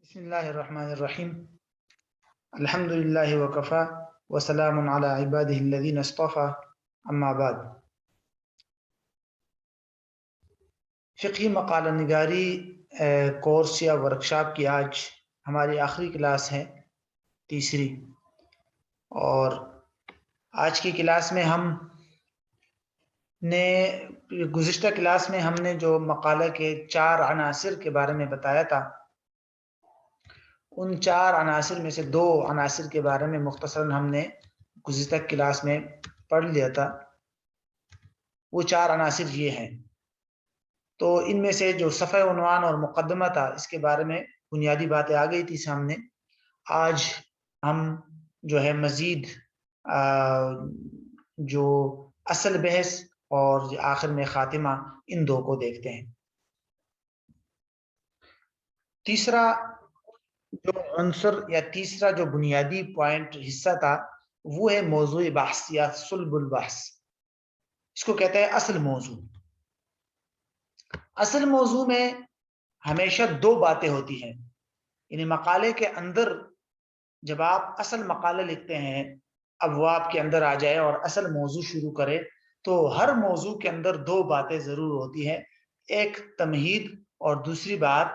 بسم اللہ الرحمن الرحیم الحمد للہ وکفا وسلام علی عبادہ الذین اصطفى اما بعد۔ فقہی مقالہ نگاری کورس یا ورکشاپ کی آج ہماری آخری کلاس ہے، تیسری، اور آج کی کلاس میں ہم نے گزشتہ کلاس میں ہم نے جو مقالہ کے 4 عناصر کے بارے میں بتایا تھا، ان 4 عناصر میں سے 2 عناصر کے بارے میں مختصراً ہم نے گزشتہ کلاس میں پڑھ لیا تھا۔ وہ 4 عناصر یہ ہیں، تو ان میں سے جو صفحہ عنوان اور مقدمہ تھا اس کے بارے میں بنیادی باتیں آ گئی تھی سامنے۔ آج ہم جو ہے مزید جو اصل بحث اور آخر میں خاتمہ، ان 2 کو دیکھتے ہیں۔ تیسرا جو عنصر یا تیسرا جو بنیادی پوائنٹ حصہ تھا وہ ہے موضوع بحث یا صلب البحث۔ اس کو کہتے ہیں اصل موضوع۔ اصل موضوع میں ہمیشہ 2 باتیں ہوتی ہیں، یعنی مقالے کے اندر جب آپ اصل مقالہ لکھتے ہیں، اب وہ آپ کے اندر آ جائے اور اصل موضوع شروع کرے، تو ہر موضوع کے اندر 2 باتیں ضرور ہوتی ہیں، ایک تمہید اور دوسری بات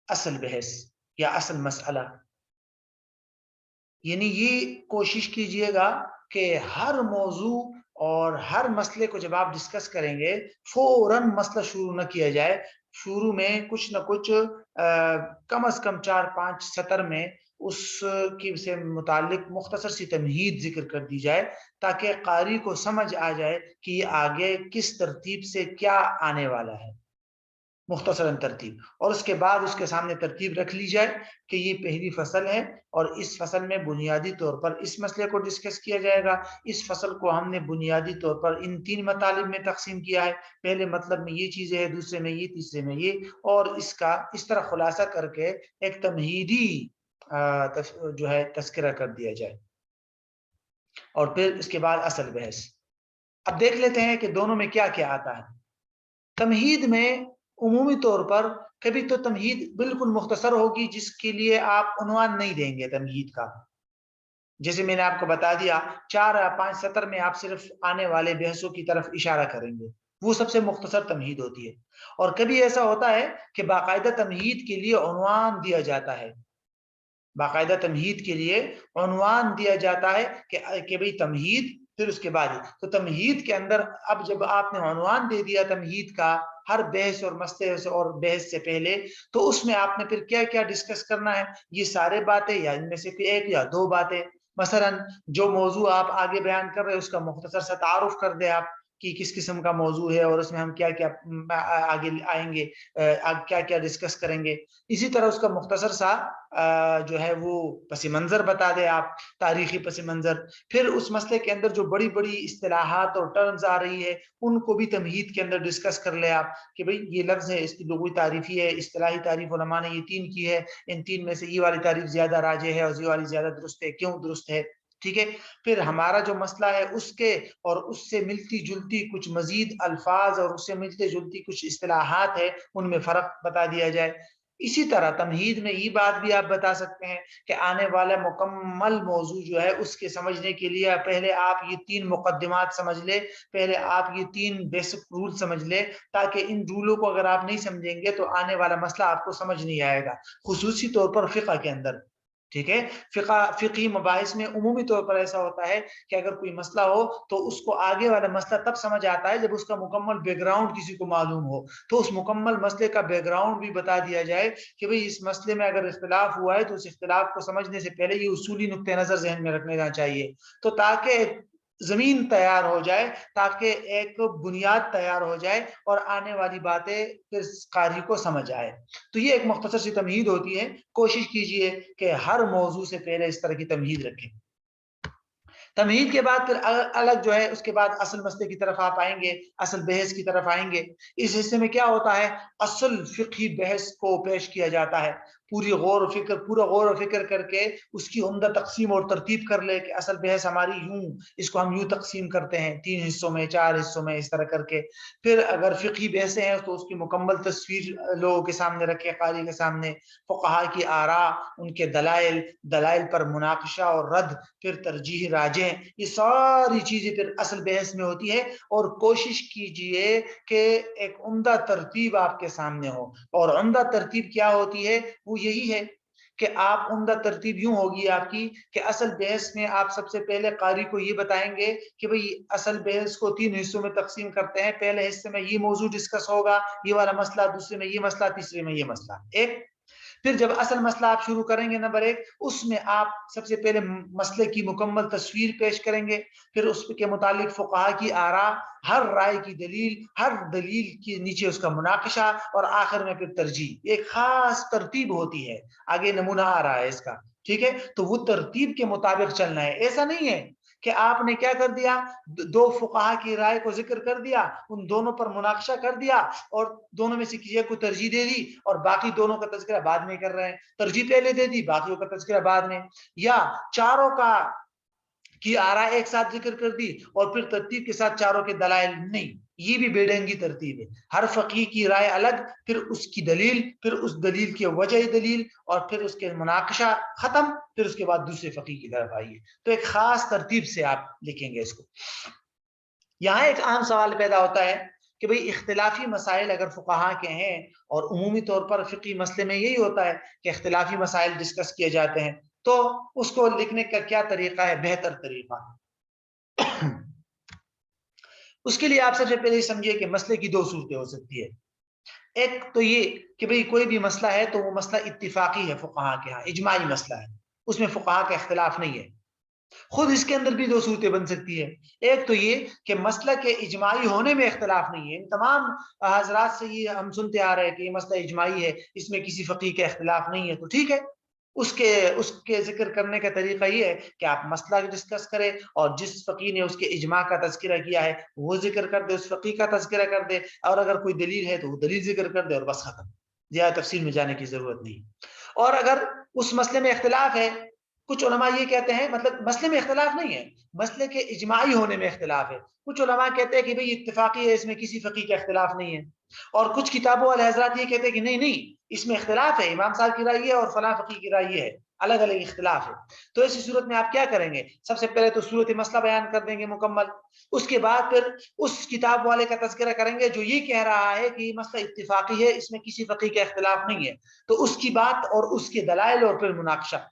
اصل بحث یا اصل مسئلہ۔ یعنی یہ کوشش کیجئے گا کہ ہر موضوع اور ہر مسئلے کو جب آپ ڈسکس کریں گے فوراً مسئلہ شروع نہ کیا جائے، شروع میں کچھ نہ کچھ کم از کم 4-5 سطر میں اس کی سے متعلق مختصر سی تمہید ذکر کر دی جائے، تاکہ قاری کو سمجھ آ جائے کہ یہ آگے کس ترتیب سے کیا آنے والا ہے، مختصراً ترتیب، اور اس کے بعد اس کے سامنے ترتیب رکھ لی جائے کہ یہ پہلی فصل ہے اور اس فصل میں بنیادی طور پر اس مسئلے کو ڈسکس کیا جائے گا۔ اس فصل کو ہم نے بنیادی طور پر ان 3 مطالب میں تقسیم کیا ہے، پہلے مطلب میں یہ چیزیں ہیں، دوسرے میں یہ، تیسرے میں یہ، اور اس کا اس طرح خلاصہ کر کے ایک تمہیدی جو ہے تذکرہ کر دیا جائے، اور پھر اس کے بعد اصل بحث۔ اب دیکھ لیتے ہیں کہ دونوں میں کیا کیا آتا ہے۔ تمہید میں عمومی طور پر کبھی تو تمہید بالکل مختصر ہوگی جس کے لیے آپ عنوان نہیں دیں گے تمہید کا، جیسے میں نے آپ کو بتا دیا 4 یا 5 سطر میں آپ صرف آنے والے بحثوں کی طرف اشارہ کریں گے، وہ سب سے مختصر تمہید ہوتی ہے۔ اور کبھی ایسا ہوتا ہے کہ باقاعدہ تمہید کے لیے عنوان دیا جاتا ہے، باقاعدہ تمہید کے لیے عنوان دیا جاتا ہے کہ بھئی تمہید، پھر اس کے بعد تو تمہید کے اندر اب جب آپ نے عنوان دے دیا تمہید کا ہر بحث اور مسئلے سے اور بحث سے پہلے، تو اس میں آپ نے پھر کیا کیا ڈسکس کرنا ہے، یہ سارے باتیں یا ان میں سے 1 یا 2 باتیں۔ مثلا جو موضوع آپ آگے بیان کر رہے ہیں اس کا مختصر سا تعارف کر دیں آپ کہ کس قسم کا موضوع ہے اور اس میں ہم کیا کیا آگے آئیں گے، کیا کیا ڈسکس کریں گے۔ اسی طرح اس کا مختصر سا جو ہے وہ پس منظر بتا دیں آپ، تاریخی پس منظر۔ پھر اس مسئلے کے اندر جو بڑی بڑی اصطلاحات اور ٹرمز آ رہی ہے ان کو بھی تمہید کے اندر ڈسکس کر لیں آپ کہ بھئی یہ لفظ ہے، اس کی لغوی تعریفی ہے، اصطلاحی تعریف علماء نے یہ 3 کی ہے، ان 3 میں سے یہ والی تعریف زیادہ راجح ہے اور یہ والی زیادہ درست ہے، کیوں درست ہے، ٹھیک ہے۔ پھر ہمارا جو مسئلہ ہے اس کے اور اس سے ملتی جلتی کچھ مزید الفاظ اور اس سے ملتے جلتی کچھ اصطلاحات ہے، ان میں فرق بتا دیا جائے۔ اسی طرح تمہید میں یہ بات بھی آپ بتا سکتے ہیں کہ آنے والا مکمل موضوع جو ہے اس کے سمجھنے کے لیے پہلے آپ یہ 3 مقدمات سمجھ لیں، پہلے آپ یہ 3 بیسک رول سمجھ لیں، تاکہ ان رولوں کو اگر آپ نہیں سمجھیں گے تو آنے والا مسئلہ آپ کو سمجھ نہیں آئے گا، خصوصی طور پر فقہ کے اندر، ٹھیک ہے۔ فقہی مباحث میں عمومی طور پر ایسا ہوتا ہے کہ اگر کوئی مسئلہ ہو تو اس کو آگے والا مسئلہ تب سمجھ آتا ہے جب اس کا مکمل بیک گراؤنڈ کسی کو معلوم ہو، تو اس مکمل مسئلے کا بیک گراؤنڈ بھی بتا دیا جائے کہ بھئی اس مسئلے میں اگر اختلاف ہوا ہے تو اس اختلاف کو سمجھنے سے پہلے یہ اصولی نقطہ نظر ذہن میں رکھنا چاہیے، تو تاکہ زمین تیار ہو جائے، تاکہ ایک بنیاد تیار ہو جائے اور آنے والی باتیں پھر قاری کو سمجھ آئے۔ تو یہ ایک مختصر سی تمہید ہوتی ہے، کوشش کیجئے کہ ہر موضوع سے پہلے اس طرح کی تمہید رکھیں۔ تمہید کے بعد پھر الگ جو ہے اس کے بعد اصل مسئلے کی طرف آپ آئیں گے، اصل بحث کی طرف آئیں گے۔ اس حصے میں کیا ہوتا ہے، اصل فقہی بحث کو پیش کیا جاتا ہے، پورا غور و فکر کر کے اس کی عمدہ تقسیم اور ترتیب کر لے کہ اصل بحث ہماری یوں، اس کو ہم یوں تقسیم کرتے ہیں 3 حصوں میں 4 حصوں میں، اس طرح کر کے پھر اگر فقہی بحثیں ہیں تو اس کی مکمل تصویر لوگوں کے سامنے رکھے، قاری کے سامنے، فقہا کی آراء، ان کے دلائل پر مناقشہ اور رد، پھر ترجیح راجح، یہ ساری چیزیں پھر اصل بحث میں ہوتی ہے۔ اور کوشش کیجئے کہ ایک عمدہ ترتیب آپ کے سامنے ہو، اور عمدہ ترتیب کیا ہوتی ہے؟ وہ یہی ہے کہ آپ عمدہ ترتیب یوں ہوگی آپ کی کہ اصل بحث میں آپ سب سے پہلے قاری کو یہ بتائیں گے کہ بھئی اصل بحث کو 3 حصوں میں تقسیم کرتے ہیں، پہلے حصے میں یہ موضوع ڈسکس ہوگا، یہ والا مسئلہ، دوسرے میں یہ مسئلہ، تیسرے میں یہ مسئلہ۔ ایک پھر جب اصل مسئلہ آپ شروع کریں گے نمبر 1، اس میں آپ سب سے پہلے مسئلے کی مکمل تصویر پیش کریں گے، پھر اس کے متعلق فقہا کی آراء، ہر رائے کی دلیل، ہر دلیل کے نیچے اس کا مناقشہ، اور آخر میں پھر ترجیح۔ ایک خاص ترتیب ہوتی ہے، آگے نمونہ آ رہا ہے اس کا، ٹھیک ہے؟ تو وہ ترتیب کے مطابق چلنا ہے۔ ایسا نہیں ہے کہ آپ نے کیا کر دیا، 2 فقہا کی رائے کو ذکر کر دیا، ان دونوں پر مناقشہ کر دیا، اور دونوں میں سے کسی کو ترجیح دے دی، اور باقی دونوں کا تذکرہ بعد میں کر رہے ہیں، ترجیح پہلے دے دی، باقیوں کا تذکرہ بعد میں، یا چاروں کی آراء ایک ساتھ ذکر کر دی اور پھر ترتیب کے ساتھ چاروں کے دلائل نہیں، یہ بھی بے ڈنگی ترتیب ہے۔ ہر فقیہ کی رائے الگ، پھر اس کی دلیل، پھر اس دلیل کی وجہ دلیل، اور پھر اس کے مناقشہ ختم، پھر اس کے بعد دوسرے فقیہ کی طرف آئیے۔ تو ایک خاص ترتیب سے آپ لکھیں گے اس کو۔ یہاں ایک عام سوال پیدا ہوتا ہے کہ بھئی اختلافی مسائل اگر فقہا کے ہیں، اور عمومی طور پر فقہی مسئلے میں یہی ہوتا ہے کہ اختلافی مسائل ڈسکس کیے جاتے ہیں، تو اس کو لکھنے کا کیا طریقہ ہے، بہتر طریقہ؟ اس کے لیے آپ سب سے پہلے سمجھیے کہ مسئلے کی 2 صورتیں ہو سکتی ہے۔ ایک تو یہ کہ بھئی کوئی بھی مسئلہ ہے تو وہ مسئلہ اتفاقی ہے، فقہا کے ہاں اجماعی مسئلہ ہے، اس میں فقہا کا اختلاف نہیں ہے۔ خود اس کے اندر بھی 2 صورتیں بن سکتی ہے۔ ایک تو یہ کہ مسئلہ کے اجماعی ہونے میں اختلاف نہیں ہے، تمام حضرات سے یہ ہم سنتے آ رہے ہیں کہ یہ مسئلہ اجماعی ہے، اس میں کسی فقیہ کا اختلاف نہیں ہے، تو ٹھیک ہے، اس کے ذکر کرنے کا طریقہ یہ ہے کہ آپ مسئلہ ڈسکس کریں، اور جس فقیہ نے اس کے اجماع کا تذکرہ کیا ہے وہ ذکر کر دے، اس فقیہ کا تذکرہ کر دے، اور اگر کوئی دلیل ہے تو وہ دلیل ذکر کر دے، اور بس ختم، زیادہ تفصیل میں جانے کی ضرورت نہیں۔ اور اگر اس مسئلے میں اختلاف ہے، کچھ علماء یہ کہتے ہیں، مطلب مسئلے میں اختلاف نہیں ہے، مسئلے کے اجماعی ہونے میں اختلاف ہے، کچھ علماء کہتے ہیں کہ بھئی اتفاقی ہے، اس میں کسی فقیہ کا اختلاف نہیں ہے، اور کچھ کتابوں والے حضرات یہ کہتے ہیں کہ نہیں اس میں اختلاف ہے، امام صاحب کی رائے یہ ہے اور فلاں فقیہ کی رائے یہ ہے، الگ الگ اختلاف ہے۔ تو ایسی صورت میں آپ کیا کریں گے؟ سب سے پہلے تو صورت مسئلہ بیان کر دیں گے مکمل، اس کے بعد پھر اس کتاب والے کا تذکرہ کریں گے جو یہ کہہ رہا ہے کہ یہ مسئلہ اتفاقی ہے، اس میں کسی فقیہ کا اختلاف نہیں ہے، تو اس کی بات اور اس کے دلائل، اور پھر مناقشہ۔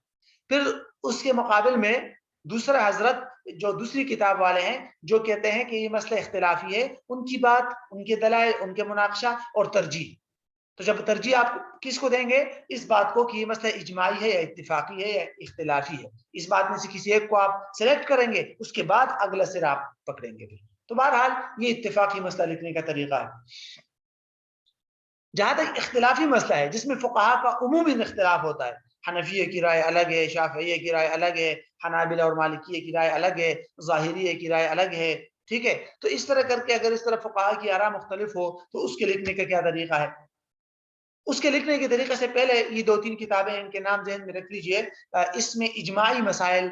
پھر اس کے مقابل میں دوسرا حضرت جو دوسری کتاب والے ہیں جو کہتے ہیں کہ یہ مسئلہ اختلافی ہے، ان کی بات، ان کے دلائل، ان کے مناقشہ اور ترجیح۔ تو جب ترجیح آپ کس کو دیں گے؟ اس بات کو کہ یہ مسئلہ اجماعی ہے یا اتفاقی ہے یا اختلافی ہے، اس بات میں سے کسی ایک کو آپ سلیکٹ کریں گے، اس کے بعد اگلا سر آپ پکڑیں گے پھر۔ تو بہرحال یہ اتفاقی مسئلہ لکھنے کا طریقہ ہے۔ جہاں تک اختلافی مسئلہ ہے جس میں فقہا کا عمومی اختلاف ہوتا ہے، حنفیہ کی رائے الگ ہے، شافعیہ کی رائے الگ ہے، حنابلہ اور مالکیہ کی رائے الگ ہے، ظاہریہ کی رائے الگ ہے، ٹھیک ہے؟ تو اس طرح کر کے اگر اس طرح فقہا کی آراء مختلف ہو تو اس کے لکھنے کا کیا طریقہ ہے؟ اس کے لکھنے کے طریقے سے پہلے یہ 2-3 کتابیں، ان کے نام ذہن میں رکھ لیجئے، اس میں اجماعی مسائل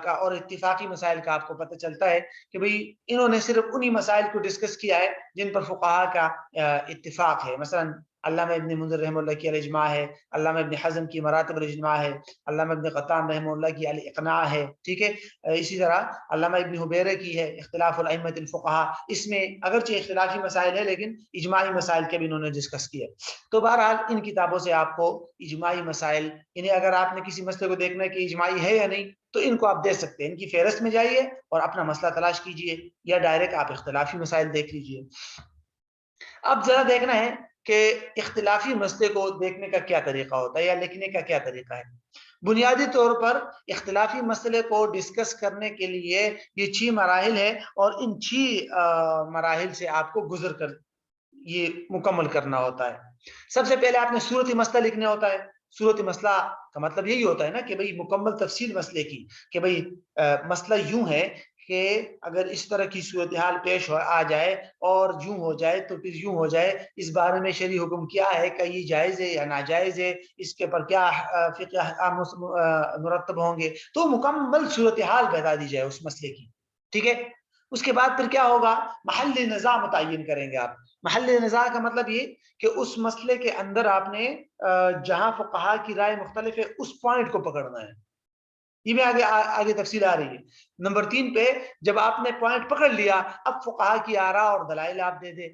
کا اور اتفاقی مسائل کا آپ کو پتہ چلتا ہے کہ بھئی انہوں نے صرف انہی مسائل کو ڈسکس کیا ہے جن پر فقہا کا اتفاق ہے۔ مثلا علامہ ابن منذر رحمہ اللہ کی الاجماع ہے، علامہ ابن حزم کی مراتب الاجماع ہے، علامہ ابن قطان رحمہ اللہ کی الاقناع ہے، ٹھیک ہے؟ اسی طرح علامہ ابن حبیرہ کی ہے اختلاف الائمۃ الفقہاء، اس میں اگرچہ اختلافی مسائل ہے لیکن اجماعی مسائل کے بھی انہوں نے ڈسکس کیا۔ تو بہرحال ان کتابوں سے آپ کو اجماعی مسائل، انہیں اگر آپ نے کسی مسئلے کو دیکھنا ہے کہ اجماعی ہے یا نہیں تو ان کو آپ دیکھ سکتے ہیں، ان کی فہرست میں جائیے اور اپنا مسئلہ تلاش کیجئے، یا ڈائریکٹ آپ اختلافی مسائل دیکھ لیجئے۔ اب ذرا دیکھنا ہے کہ اختلافی مسئلے کو دیکھنے کا کیا طریقہ ہوتا ہے یا لکھنے کا کیا طریقہ ہے۔ بنیادی طور پر اختلافی مسئلے کو ڈسکس کرنے کے لیے یہ 6 مراحل ہے، اور ان 6 مراحل سے آپ کو گزر کر یہ مکمل کرنا ہوتا ہے۔ سب سے پہلے آپ نے صورت مسئلہ لکھنا ہوتا ہے۔ صورت مسئلہ کا مطلب یہی ہوتا ہے نا کہ بھئی مکمل تفصیل مسئلے کی، کہ بھئی مسئلہ یوں ہے کہ اگر اس طرح کی صورتحال پیش آ جائے اور یوں ہو جائے تو پھر یوں ہو جائے، اس بارے میں شرعی حکم کیا ہے، کہ یہ جائز ہے یا ناجائز ہے، اس کے پر کیا فقہ احکام مرتب ہوں گے، تو مکمل صورتحال بتا دی جائے اس مسئلے کی. ٹھیک ہے. اس کے بعد پھر کیا ہوگا، محل نزاع متعین کریں گے آپ. محل نزاع کا مطلب یہ کہ اس مسئلے کے اندر آپ نے جہاں فقہا کی رائے مختلف ہے اس پوائنٹ کو پکڑنا ہے. یہ میں آگے تفصیل آ رہی ہے. نمبر 3 پہ جب آپ نے پوائنٹ پکڑ لیا، اب فقہا کی آراء اور دلائل آپ دے دیں.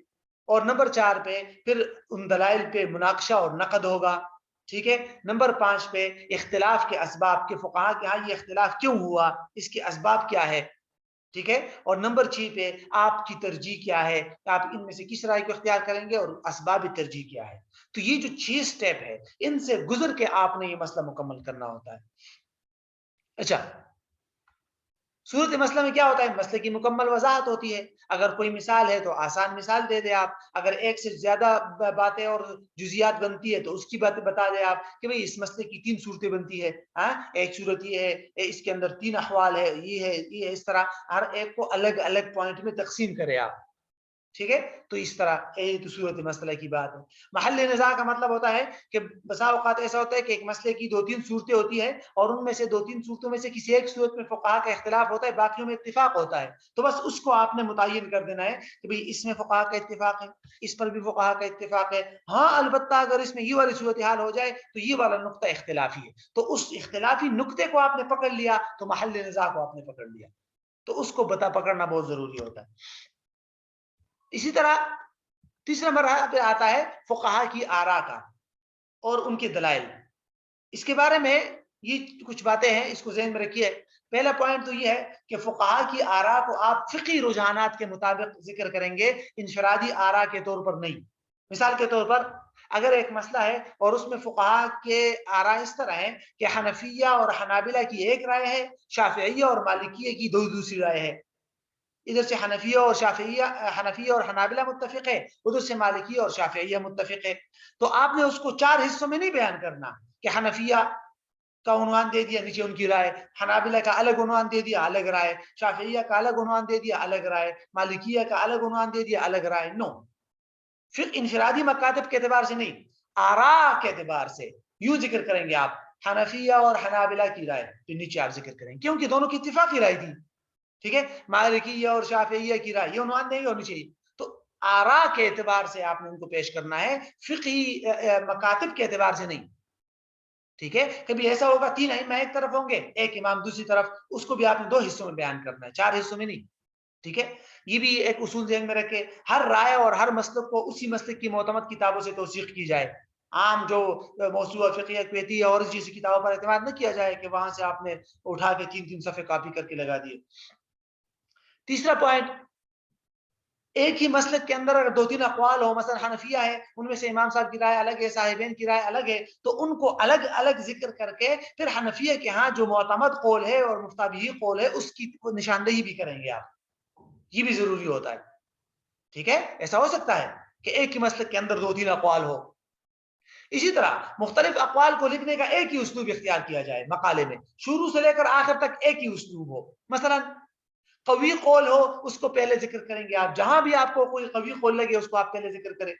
اور نمبر 4 پہ پھر ان دلائل پہ مناقشہ اور نقد ہوگا. ٹھیک ہے. نمبر 5 پہ اختلاف کے اسباب، کہ فقہا کے ہاں یہ اختلاف کیوں ہوا، اس کے اسباب کیا ہے. ٹھیک ہے. اور نمبر 6 پہ آپ کی ترجیح کیا ہے، آپ ان میں سے کس رائے کو اختیار کریں گے اور اسباب ترجیح کیا ہے. تو یہ جو 6 سٹیپ ہے، ان سے گزر کے آپ نے یہ مسئلہ مکمل کرنا ہوتا ہے. اچھا، صورت مسئلہ میں کیا ہوتا ہے، مسئلے کی مکمل وضاحت ہوتی ہے. اگر کوئی مثال ہے تو آسان مثال دے دیں آپ، اگر ایک سے زیادہ باتیں اور جزیات بنتی ہے تو اس کی باتیں بتا دیں آپ کہ بھئی اس مسئلے کی 3 صورتیں بنتی ہے. ایک صورت یہ ہے، اس کے اندر 3 احوال ہے، یہ ہے، اس طرح ہر ایک کو الگ الگ پوائنٹ میں تقسیم کرے آپ. ٹھیک ہے. تو اس طرح یہ تو صورت مسئلہ کی بات ہے. محل نزاع کا مطلب ہوتا ہے کہ بسا اوقات ایسا ہوتا ہے کہ ایک مسئلے کی 2-3 صورتیں ہوتی ہیں اور ان میں سے 2-3 صورتوں میں سے کسی ایک صورت میں فقہا کا اختلاف ہوتا ہے، باقیوں میں اتفاق ہوتا ہے. تو بس اس کو آپ نے متعین کر دینا ہے کہ بھئی اس میں فقہا کا اتفاق ہے، اس پر بھی فقہا کا اتفاق ہے. ہاں البتہ اگر اس میں یہ والی صورتحال ہو جائے تو یہ والا نقطہ اختلافی ہے. تو اس اختلافی نقطے کو آپ نے پکڑ لیا تو محل نزاع کو آپ نے پکڑ لیا. تو اس کو پکڑنا بہت ضروری ہوتا ہے. اسی طرح تیسرا مرحلہ پہ آتا ہے فقہا کی آراء کا اور ان کے دلائل. اس کے بارے میں یہ کچھ باتیں ہیں، اس کو ذہن میں رکھیے. پہلا پوائنٹ تو یہ ہے کہ فقہا کی آراء کو آپ فقہی رجحانات کے مطابق ذکر کریں گے، انفرادی آراء کے طور پر نہیں. مثال کے طور پر اگر ایک مسئلہ ہے اور اس میں فقہا کے آراء اس طرح ہیں کہ حنفیہ اور حنابلہ کی ایک رائے ہے، شافعیہ اور مالکیہ کی دوسری رائے ہے. ادھر سے حنفیہ اور حنابلہ متفق ہے، ادھر سے مالکیہ اور شافعیہ متفق ہے. تو آپ نے اس کو 4 حصوں میں نہیں بیان کرنا کہ حنفیہ کا عنوان دے دیا، نیچے ان کی رائے، حنابلہ کا الگ عنوان دے دیا، الگ رائے، شافعیہ کا الگ عنوان دے دیا، الگ رائے، مالکیہ کا الگ عنوان دے دیا، الگ رائے. نو، پھر انفرادی مکاتب کے اعتبار سے نہیں، آراء کے اعتبار سے یوں ذکر کریں گے آپ حنفیہ اور حنابلہ کی رائے، تو نیچے آپ ذکر کریں گے کیونکہ دونوں کی اتفاقی رائے تھی. ٹھیک ہے. مالکیہ اور شافعیہ کی رائے، یہ عنوان دیں گے اور نیچے. تو آراء کے اعتبار سے آپ نے ان کو پیش کرنا ہے، فقہی مکاتب کے اعتبار سے نہیں. ٹھیک ہے. کبھی ایسا ہوگا 3 ائمہ ایک طرف ہوں گے، ایک امام دوسری طرف، اس کو بھی آپ نے 2 حصوں میں بیان کرنا ہے، 4 حصوں میں نہیں. ٹھیک ہے. یہ بھی ایک اصول ذہن میں رکھے، ہر رائے اور ہر مسلک کو اسی مسلک کی معتمد کتابوں سے توثیق کی جائے. عام جو موسوعہ فقیہ کویتی اور اس جیسی کتابوں پر اعتماد نہ کیا جائے کہ وہاں سے آپ نے اٹھا کے 3 صفحے کاپی کر کے لگا دیے. تیسرا پوائنٹ، ایک ہی مسلک کے اندر اگر 2-3 اقوال ہو، مثلا حنفیہ ہے، ان میں سے امام صاحب کی رائے الگ ہے، صاحبین کی رائے الگ ہے، تو ان کو الگ الگ ذکر کر کے پھر حنفیہ کے ہاں جو معتمد قول ہے اور مفتابی قول ہے اس کی نشاندہی بھی کریں گے آپ. یہ بھی ضروری ہوتا ہے. ٹھیک ہے. ایسا ہو سکتا ہے کہ ایک ہی مسلک کے اندر 2-3 اقوال ہو. اسی طرح مختلف اقوال کو لکھنے کا ایک ہی اسلوب اختیار کیا جائے، مقالے میں شروع سے لے کر آخر تک ایک ہی اسلوب ہو. مثلا قوی قول ہو، اس کو پہلے ذکر کریں گے آپ، جہاں بھی آپ کو کوئی قوی قول لگے اس کو آپ پہلے ذکر کریں.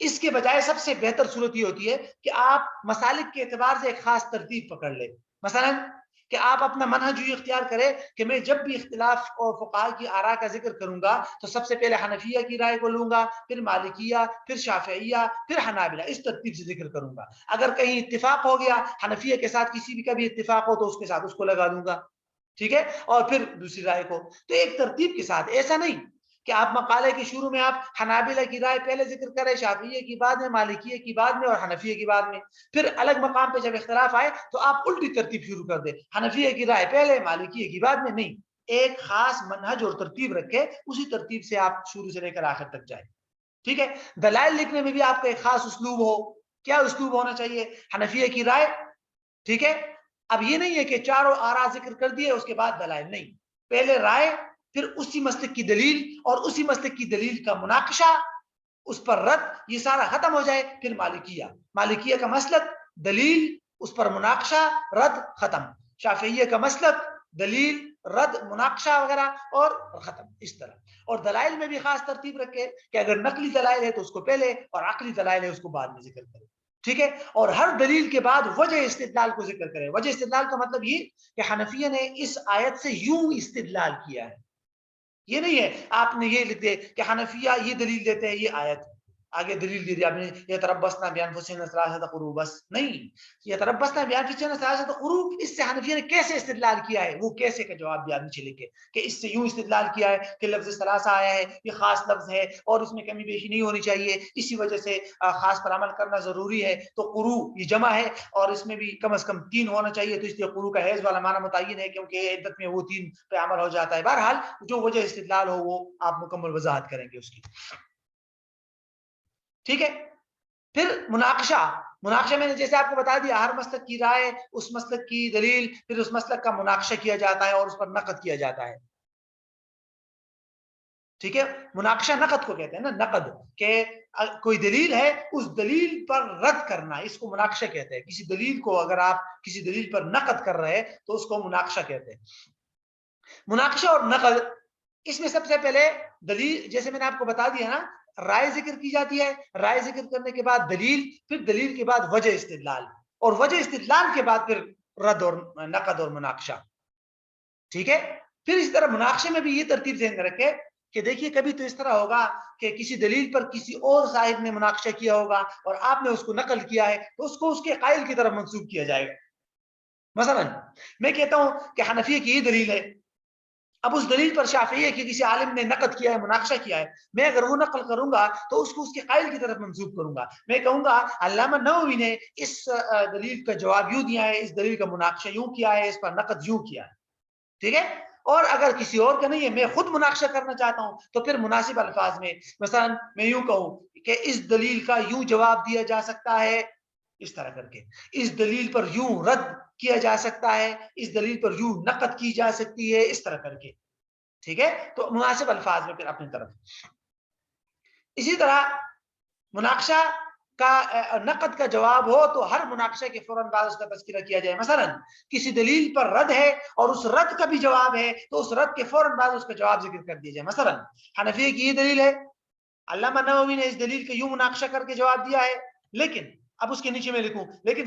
اس کے بجائے سب سے بہتر صورت یہ ہوتی ہے کہ آپ مسالک کے اعتبار سے ایک خاص ترتیب پکڑ لیں. مثلا کہ آپ اپنا منہج یہ اختیار کریں کہ میں جب بھی اختلاف اور فقہا کی آراء کا ذکر کروں گا تو سب سے پہلے حنفیہ کی رائے کو لوں گا، پھر مالکیہ، پھر شافعیہ، پھر حنابلہ، اس ترتیب سے ذکر کروں گا. اگر کہیں اتفاق ہو گیا حنفیہ کے ساتھ کسی بھی کا بھی اتفاق ہو تو اس کے ساتھ اس کو لگا دوں گا. ٹھیک ہے. اور پھر دوسری رائے کو. تو ایک ترتیب کے ساتھ، ایسا نہیں کہ آپ مقالے کے شروع میں آپ حنابلہ کی رائے پہلے ذکر کریں، شافعیہ کی بعد میں، مالکیہ کی بعد میں اور حنفیہ کی بعد میں. پھر الگ مقام پہ جب اختلاف آئے تو آپ الٹی ترتیب شروع کر دیں، حنفیہ کی رائے پہلے، مالکیہ کی بعد میں. نہیں، ایک خاص منہج اور ترتیب رکھے، اسی ترتیب سے آپ شروع سے لے کر آخر تک جائیں. ٹھیک ہے. دلائل لکھنے میں بھی آپ کا ایک خاص اسلوب ہو. کیا اسلوب ہونا چاہیے؟ حنفیہ کی رائے. ٹھیک ہے. اب یہ نہیں ہے کہ چاروں آراء ذکر کر دیے اس کے بعد دلائل، نہیں، پہلے رائے، پھر اسی مسلک کی دلیل اور اسی مسلک کی دلیل کا مناقشہ، اس پر رد، یہ سارا ختم ہو جائے. پھر مالکیہ کا مسلک، دلیل، اس پر مناقشہ، رد، ختم. شافعیہ کا مسلک، دلیل رد مناقشہ وغیرہ اور ختم اس طرح. اور دلائل میں بھی خاص ترتیب رکھے کہ اگر نقلی دلائل ہے تو اس کو پہلے اور عقلی دلائل ہے اس کو بعد میں ذکر کرے. ٹھیک ہے. اور ہر دلیل کے بعد وجہ استدلال کو ذکر کرے. وجہ استدلال کا مطلب یہ کہ حنفیہ نے اس آیت سے یوں استدلال کیا ہے. یہ نہیں ہے آپ نے یہ لکھ دے کہ حنفیہ یہ دلیل دیتے ہیں یہ آیت آگے دلیل دے دی آپ نے یتربصن بانفسہن ثلاثۃ قروء بس نہیں. یتربصن بانفسہن ثلاثۃ قروء اس سے حنفیہ نے کیسے استدلال کیا ہے وہ کیسے کا جواب بھی آپ نیچے لکھے کہ اس سے یوں استدلال کیا ہے کہ لفظ ثلاثہ آیا ہے یہ خاص لفظ ہے اور اس میں کمی بیشی نہیں ہونی چاہیے اسی وجہ سے خاص پر عمل کرنا ضروری ہے. تو قروء یہ جمع ہے اور اس میں بھی کم از کم 3 ہونا چاہیے تو اس لیے قروء کا حیض والا معنی متعین ہے کیونکہ عدت میں وہ 3 پہ عمل ہو جاتا ہے. بہرحال جو وجہ استدلال ہو وہ آپ مکمل وضاحت کریں گے اس کی. ٹھیک ہے. پھر مناقشہ میں نے جیسے آپ کو بتا دیا ہر مسلک کی رائے اس مسلک کی دلیل پھر اس مسلک کا مناقشہ کیا جاتا ہے اور اس پر نقد کیا جاتا ہے. ٹھیک ہے. مناقشہ نقد کو کہتے ہیں نا نقد کہ کوئی دلیل ہے اس دلیل پر رد کرنا اس کو مناقشہ کہتے ہیں. کسی دلیل کو اگر آپ کسی دلیل پر نقد کر رہے ہیں تو اس کو مناقشہ کہتے ہیں. مناقشہ اور نقد اس میں سب سے پہلے دلیل جیسے میں نے آپ کو بتا دیا نا رائے ذکر کی جاتی ہے. رائے ذکر کرنے کے بعد دلیل پھر دلیل کے بعد وجہ استدلال اور وجہ استدلال کے بعد پھر رد اور نقد اور مناقشہ. ٹھیک ہے. پھر اس طرح مناقشے میں بھی یہ ترتیب ذہن میں رکھے کہ دیکھیے کبھی تو اس طرح ہوگا کہ کسی دلیل پر کسی اور صاحب نے مناقشہ کیا ہوگا اور آپ نے اس کو نقل کیا ہے تو اس کو اس کے قائل کی طرف منسوب کیا جائے گا. مثلا میں کہتا ہوں کہ حنفیہ کی یہ دلیل ہے اب اس دلیل پر شافعیہ کے کسی عالم نے نقد کیا ہے مناقشہ کیا ہے میں اگر وہ نقل کروں گا تو اس کو اس کے قائل کی طرف منسوب کروں گا. میں کہوں گا علامہ نووی نے اس دلیل کا جواب یوں دیا ہے اس دلیل کا مناقشہ یوں کیا ہے اس پر نقد یوں کیا ہے. ٹھیک ہے. اور اگر کسی اور کا نہیں ہے میں خود مناقشہ کرنا چاہتا ہوں تو پھر مناسب الفاظ میں مثلا میں یوں کہوں کہ اس دلیل کا یوں جواب دیا جا سکتا ہے اس طرح کر کے اس دلیل پر یوں رد کیا جا سکتا ہے اس دلیل پر یوں نقد کی جا سکتی ہے اس طرح کر کے. ٹھیک ہے. تو مناسب الفاظ میں پھر اپنی طرف. اسی طرح مناقشہ کا نقد کا جواب ہو تو ہر مناقشہ کے فوراً بعد اس کا تذکرہ کیا جائے. مثلا کسی دلیل پر رد ہے اور اس رد کا بھی جواب ہے تو اس رد کے فوراً بعد اس کا جواب ذکر کر دیا جائے. مثلا حنفیہ کی یہ دلیل ہے علامہ نووی نے اس دلیل کا یوں مناقشہ کر کے جواب دیا ہے لیکن اب اس کے نیچے میں لکھوں لیکن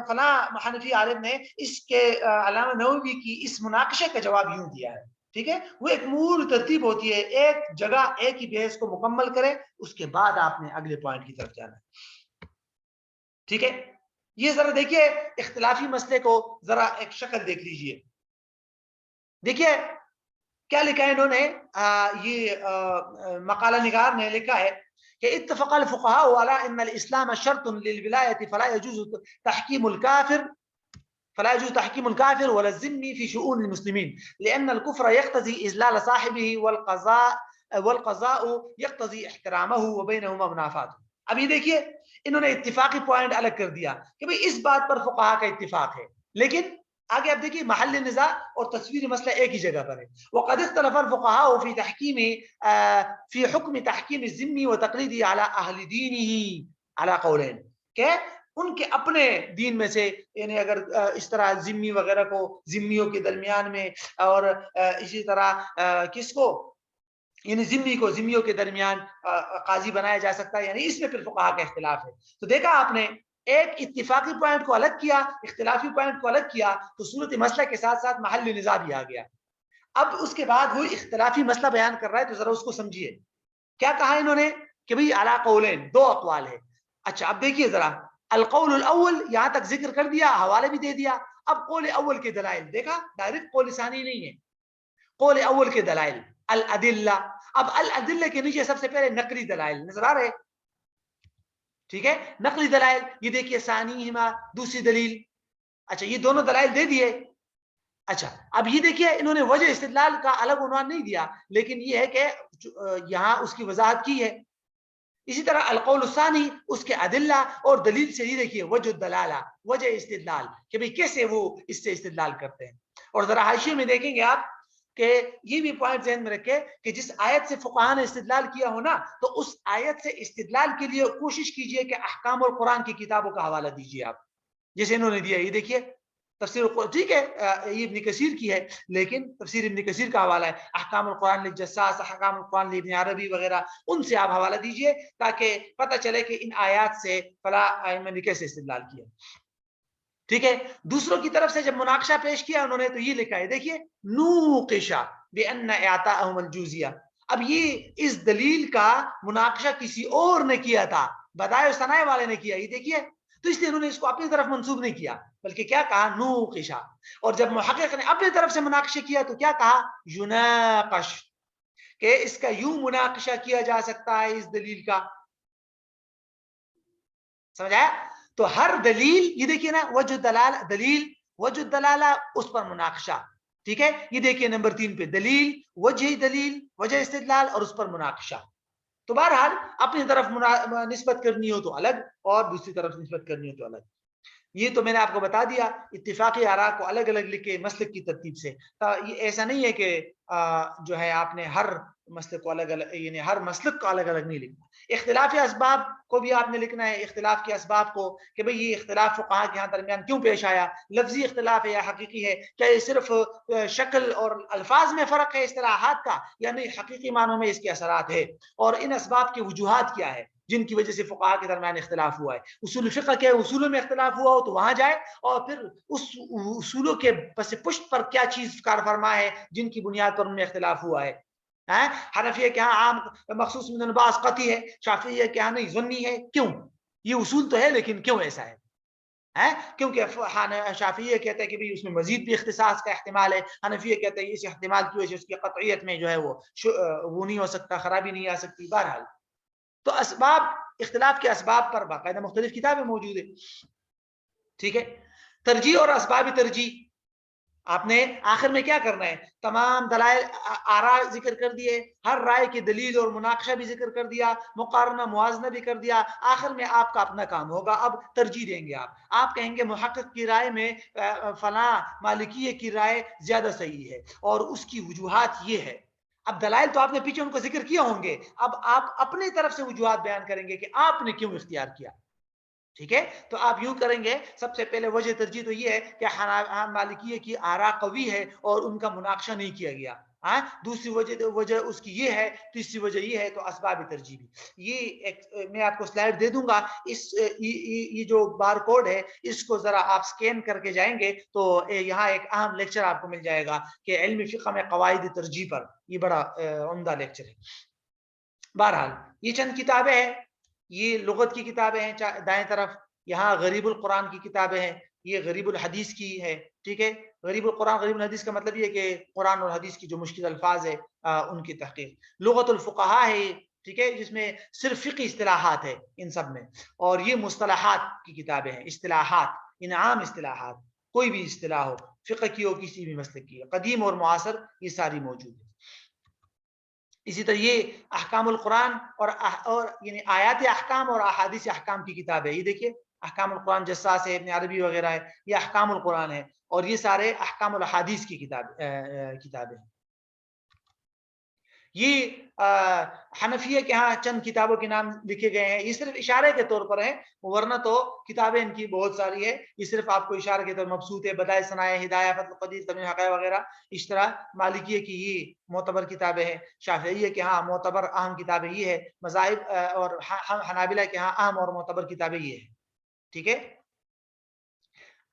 فلاں حنفی عالم نے اس کے علامہ نووی کی اس مناقشے کا جواب یوں دیا ہے. ٹھیک ہے. وہ ایک مول ترتیب ہوتی ہے ایک جگہ ایک ہی بحث کو مکمل کرے اس کے بعد آپ نے اگلے پوائنٹ کی طرف جانا ہے. ٹھیک ہے. یہ ذرا دیکھیے اختلافی مسئلے کو ذرا ایک شکل دیکھ لیجئے. دیکھیے کیا لکھا ہے انہوں نے یہ مقالہ نگار نے لکھا ہے کہ اتفق الفقهاء على ان الاسلام شرط للولايه فلا يجوز تحكيم الكافر ولا الذمي في شؤون المسلمين لان الكفر يقتضي اذلال صاحبه والقضاء يقتضي احترامه وبينهما منافات. اب یہ دیکھیے انہوں نے اتفاقی پوائنٹ الگ کر دیا کہ بھئی اس بات پر فقہاء کا اتفاق ہے لیکن آگے آپ دیکھیے محل نزاع اور تصویری مسئلہ ایک ہی جگہ پر ہے. وقد اختلف الفقهاء في حكم تحكيم الذمي وتقليده على اهل دينه على قولين کہ ان کے اپنے دین میں سے یعنی اگر اس طرح ذمی وغیرہ کو ذمیوں کے درمیان میں اور اسی طرح کس کو یعنی ذمی کو ذمیوں کے درمیان قاضی بنایا جا سکتا ہے یعنی اس میں پھر فقہاء کا اختلاف ہے. تو دیکھا آپ نے ایک اتفاقی پوائنٹ کو الگ کیا اختلافی پوائنٹ کو الگ کیا تو صورت مسئلہ کے ساتھ ساتھ محل نزاع بھی آ گیا. اب اس کے بعد وہ اختلافی مسئلہ بیان کر رہا ہے تو ذرا اس کو سمجھیے کیا کہا انہوں نے کہ بھئی علی قولین 2 اقوال ہے. اچھا اب دیکھیے ذرا القول الاول یہاں تک ذکر کر دیا حوالے بھی دے دیا. اب قول اول کے دلائل دیکھا ڈائریکٹ قول ثانی نہیں ہے قول اول کے دلائل الادلہ. اب الادلہ کے نیچے سب سے پہلے نقلی دلائل نظر آ رہے. ٹھیک ہے. نقلی دلائل یہ دیکھیے ثانیہما دوسری دلیل. اچھا یہ دونوں دلائل دے دیے. اچھا اب یہ دیکھیے انہوں نے وجہ استدلال کا الگ عنوان نہیں دیا لیکن یہ ہے کہ یہاں اس کی وضاحت کی ہے. اسی طرح القول الثانی اس کے ادلہ اور دلیل سے یہ دیکھیے وجہ الدلالہ وجہ استدلال کہ بھئی کیسے وہ اس سے استدلال کرتے ہیں. اور ذرا حاشیے میں دیکھیں گے آپ کہ یہ بھی پوائنٹ ذہن میں رکھے کہ جس آیت سے فقہاء نے استدلال کیا ہو نا تو اس آیت سے استدلال کے لیے کوشش کیجئے کہ احکام اور قرآن کی کتابوں کا حوالہ دیجئے آپ جیسے انہوں نے دیا. یہ دیکھیے تفسیر ٹھیک ہے یہ ابن کثیر کی ہے، لیکن تفسیر ابن کثیر کا حوالہ ہے، احکام القرآن للجساس، احکام القرآن لابن عربی وغیرہ، ان سے آپ حوالہ دیجئے تاکہ پتہ چلے کہ ان آیات سے فلاں ائمہ نے کیسے استدلال کیا. ٹھیک ہے. دوسروں کی طرف سے جب مناقشہ پیش کیا انہوں نے تو یہ لکھا ہے، دیکھیے نوقشا بان اعطاءهم الجوزیہ. اب یہ اس دلیل کا مناقشہ کسی اور نے کیا تھا، بدائع ثنائے والے نے کیا، یہ دیکھیے، تو اس لیے انہوں نے اس کو اپنی طرف منسوب نہیں کیا بلکہ کیا کہا نوقشا. اور جب محقق نے اپنی طرف سے مناقشہ کیا تو کیا کہا یناقش، کہ اس کا یوں مناقشہ کیا جا سکتا ہے اس دلیل کا. سمجھایا؟ تو ہر دلیل یہ دیکھیے نا، وجہ دلال دلیل وجہ دلالہ اس پر مناقشہ. ٹھیک ہے، یہ دیکھیے نمبر 3 پہ دلیل، وجہ استدلال اور اس پر مناقشہ. تو بہرحال اپنی طرف نسبت کرنی ہو تو الگ اور دوسری طرف نسبت کرنی ہو تو الگ. یہ تو میں نے آپ کو بتا دیا اتفاقی آراء کو الگ الگ لکھے مسلک کی ترتیب سے. یہ ایسا نہیں ہے کہ جو ہے آپ نے ہر مسلک کو الگ الگ، یعنی ہر مسلک کو الگ الگ نہیں لکھنا. اختلاف اسباب کو بھی آپ نے لکھنا ہے، اختلاف کے اسباب کو، کہ بھئی یہ اختلاف فقہاء کے ہاں درمیان کیوں پیش آیا، لفظی اختلاف ہے یا حقیقی ہے، کیا یہ صرف شکل اور الفاظ میں فرق ہے اصطلاحات کا یا نہیں حقیقی معنوں میں اس کے اثرات ہے، اور ان اسباب کے وجوہات کیا ہے جن کی وجہ سے فقہاء کے درمیان اختلاف ہوا ہے. اصول فقہ کے اصولوں میں اختلاف ہوا ہو تو وہاں جائے، اور پھر اس اصولوں کے پس پشت پر کیا چیز کار فرما ہے جن کی بنیاد پر ان میں اختلاف ہوا ہے. حنفیہ کے ہاں عام مخصوص من الباس قطعی ہے، شافعیہ کے ہاں نہیں ظنی ہے. کیوں؟ یہ اصول تو ہے لیکن کیوں ایسا ہے؟ کیونکہ شافعیہ کہتے ہیں کہ بھی اس میں مزید بھی اختصاص کا احتمال ہے، حنفیہ کہتے ہیں اس احتمال کی وجہ سے اس کی قطعیت میں جو ہے وہ نہیں ہو سکتا، خرابی نہیں آ سکتی. بہرحال تو اسباب، اختلاف کے اسباب پر باقاعدہ مختلف کتابیں موجود ہیں. ٹھیک ہے. ترجیح اور اسباب ترجیح، آپ نے آخر میں کیا کرنا ہے، تمام دلائل آراء ذکر کر دیے، ہر رائے کی دلیل اور مناقشہ بھی ذکر کر دیا، مقارنہ موازنہ بھی کر دیا. آخر میں آپ کا اپنا کام ہوگا، اب ترجیح دیں گے. آپ کہیں گے محقق کی رائے میں فلاں مالکیہ کی رائے زیادہ صحیح ہے اور اس کی وجوہات یہ ہے. اب دلائل تو آپ نے پیچھے ان کو ذکر کیا ہوں گے، اب آپ اپنی طرف سے وجوہات بیان کریں گے کہ آپ نے کیوں اختیار کیا. ٹھیک ہے. تو آپ یوں کریں گے، سب سے پہلے وجہ ترجیح تو یہ ہے کہ مالکیہ کی آراء قوی ہے اور ان کا مناقشہ نہیں کیا گیا. دوسری وجہ اس کی یہ ہے، تیسری وجہ یہ ہے. تو اسباب ترجیح بھی یہ میں آپ کو سلائیڈ دے دوں گا، یہ جو بار کوڈ ہے اس کو ذرا آپ سکین کر کے جائیں گے تو یہاں ایک اہم لیکچر آپ کو مل جائے گا کہ علم فقہ میں قواعد ترجیح پر. یہ بڑا عمدہ لیکچر ہے. بہرحال یہ چند کتابیں ہیں، یہ لغت کی کتابیں ہیں دائیں طرف، یہاں غریب القرآن کی کتابیں ہیں، یہ غریب الحدیث کی ہے. ٹھیک ہے. غریب القرآن غریب الحدیث کا مطلب یہ ہے کہ قرآن اور حدیث کی جو مشکل الفاظ ہے ان کی تحقیق. لغت الفقہاء ہے، ٹھیک ہے، جس میں صرف فقہی اصطلاحات ہے ان سب میں. اور یہ مصطلحات کی کتابیں ہیں، اصطلاحات، عام اصطلاحات، کوئی بھی اصطلاح ہو، فقہ کی ہو، کسی بھی مسلک کی، قدیم اور معاصر، یہ ساری موجود ہے. اسی طرح یہ احکام القرآن اور یعنی آیات احکام اور احادیث احکام کی کتاب ہے. یہ دیکھیے احکام القرآن جساس ہے، ابن عربی وغیرہ ہے، یہ احکام القرآن ہے. اور یہ سارے احکام الحادیث کی کتابیں ہیں. یہ حنفیہ کے ہاں چند کتابوں کے نام لکھے گئے ہیں، یہ صرف اشارے کے طور پر ہیں، ورنہ تو کتابیں ان کی بہت ساری ہے. یہ صرف آپ کو اشارے کے طور پر مبسوط ہے، بدائع ثنائے، ہدایہ، فتح القدیر، تمہید حقائق وغیرہ. اس طرح مالکیہ کی یہ معتبر کتابیں ہیں، شافعیہ کے ہاں معتبر اہم کتابیں یہ ہے، مذاہب اور حنابلہ کے ہاں اہم اور معتبر کتابیں یہ ہیں. ٹھیک ہے.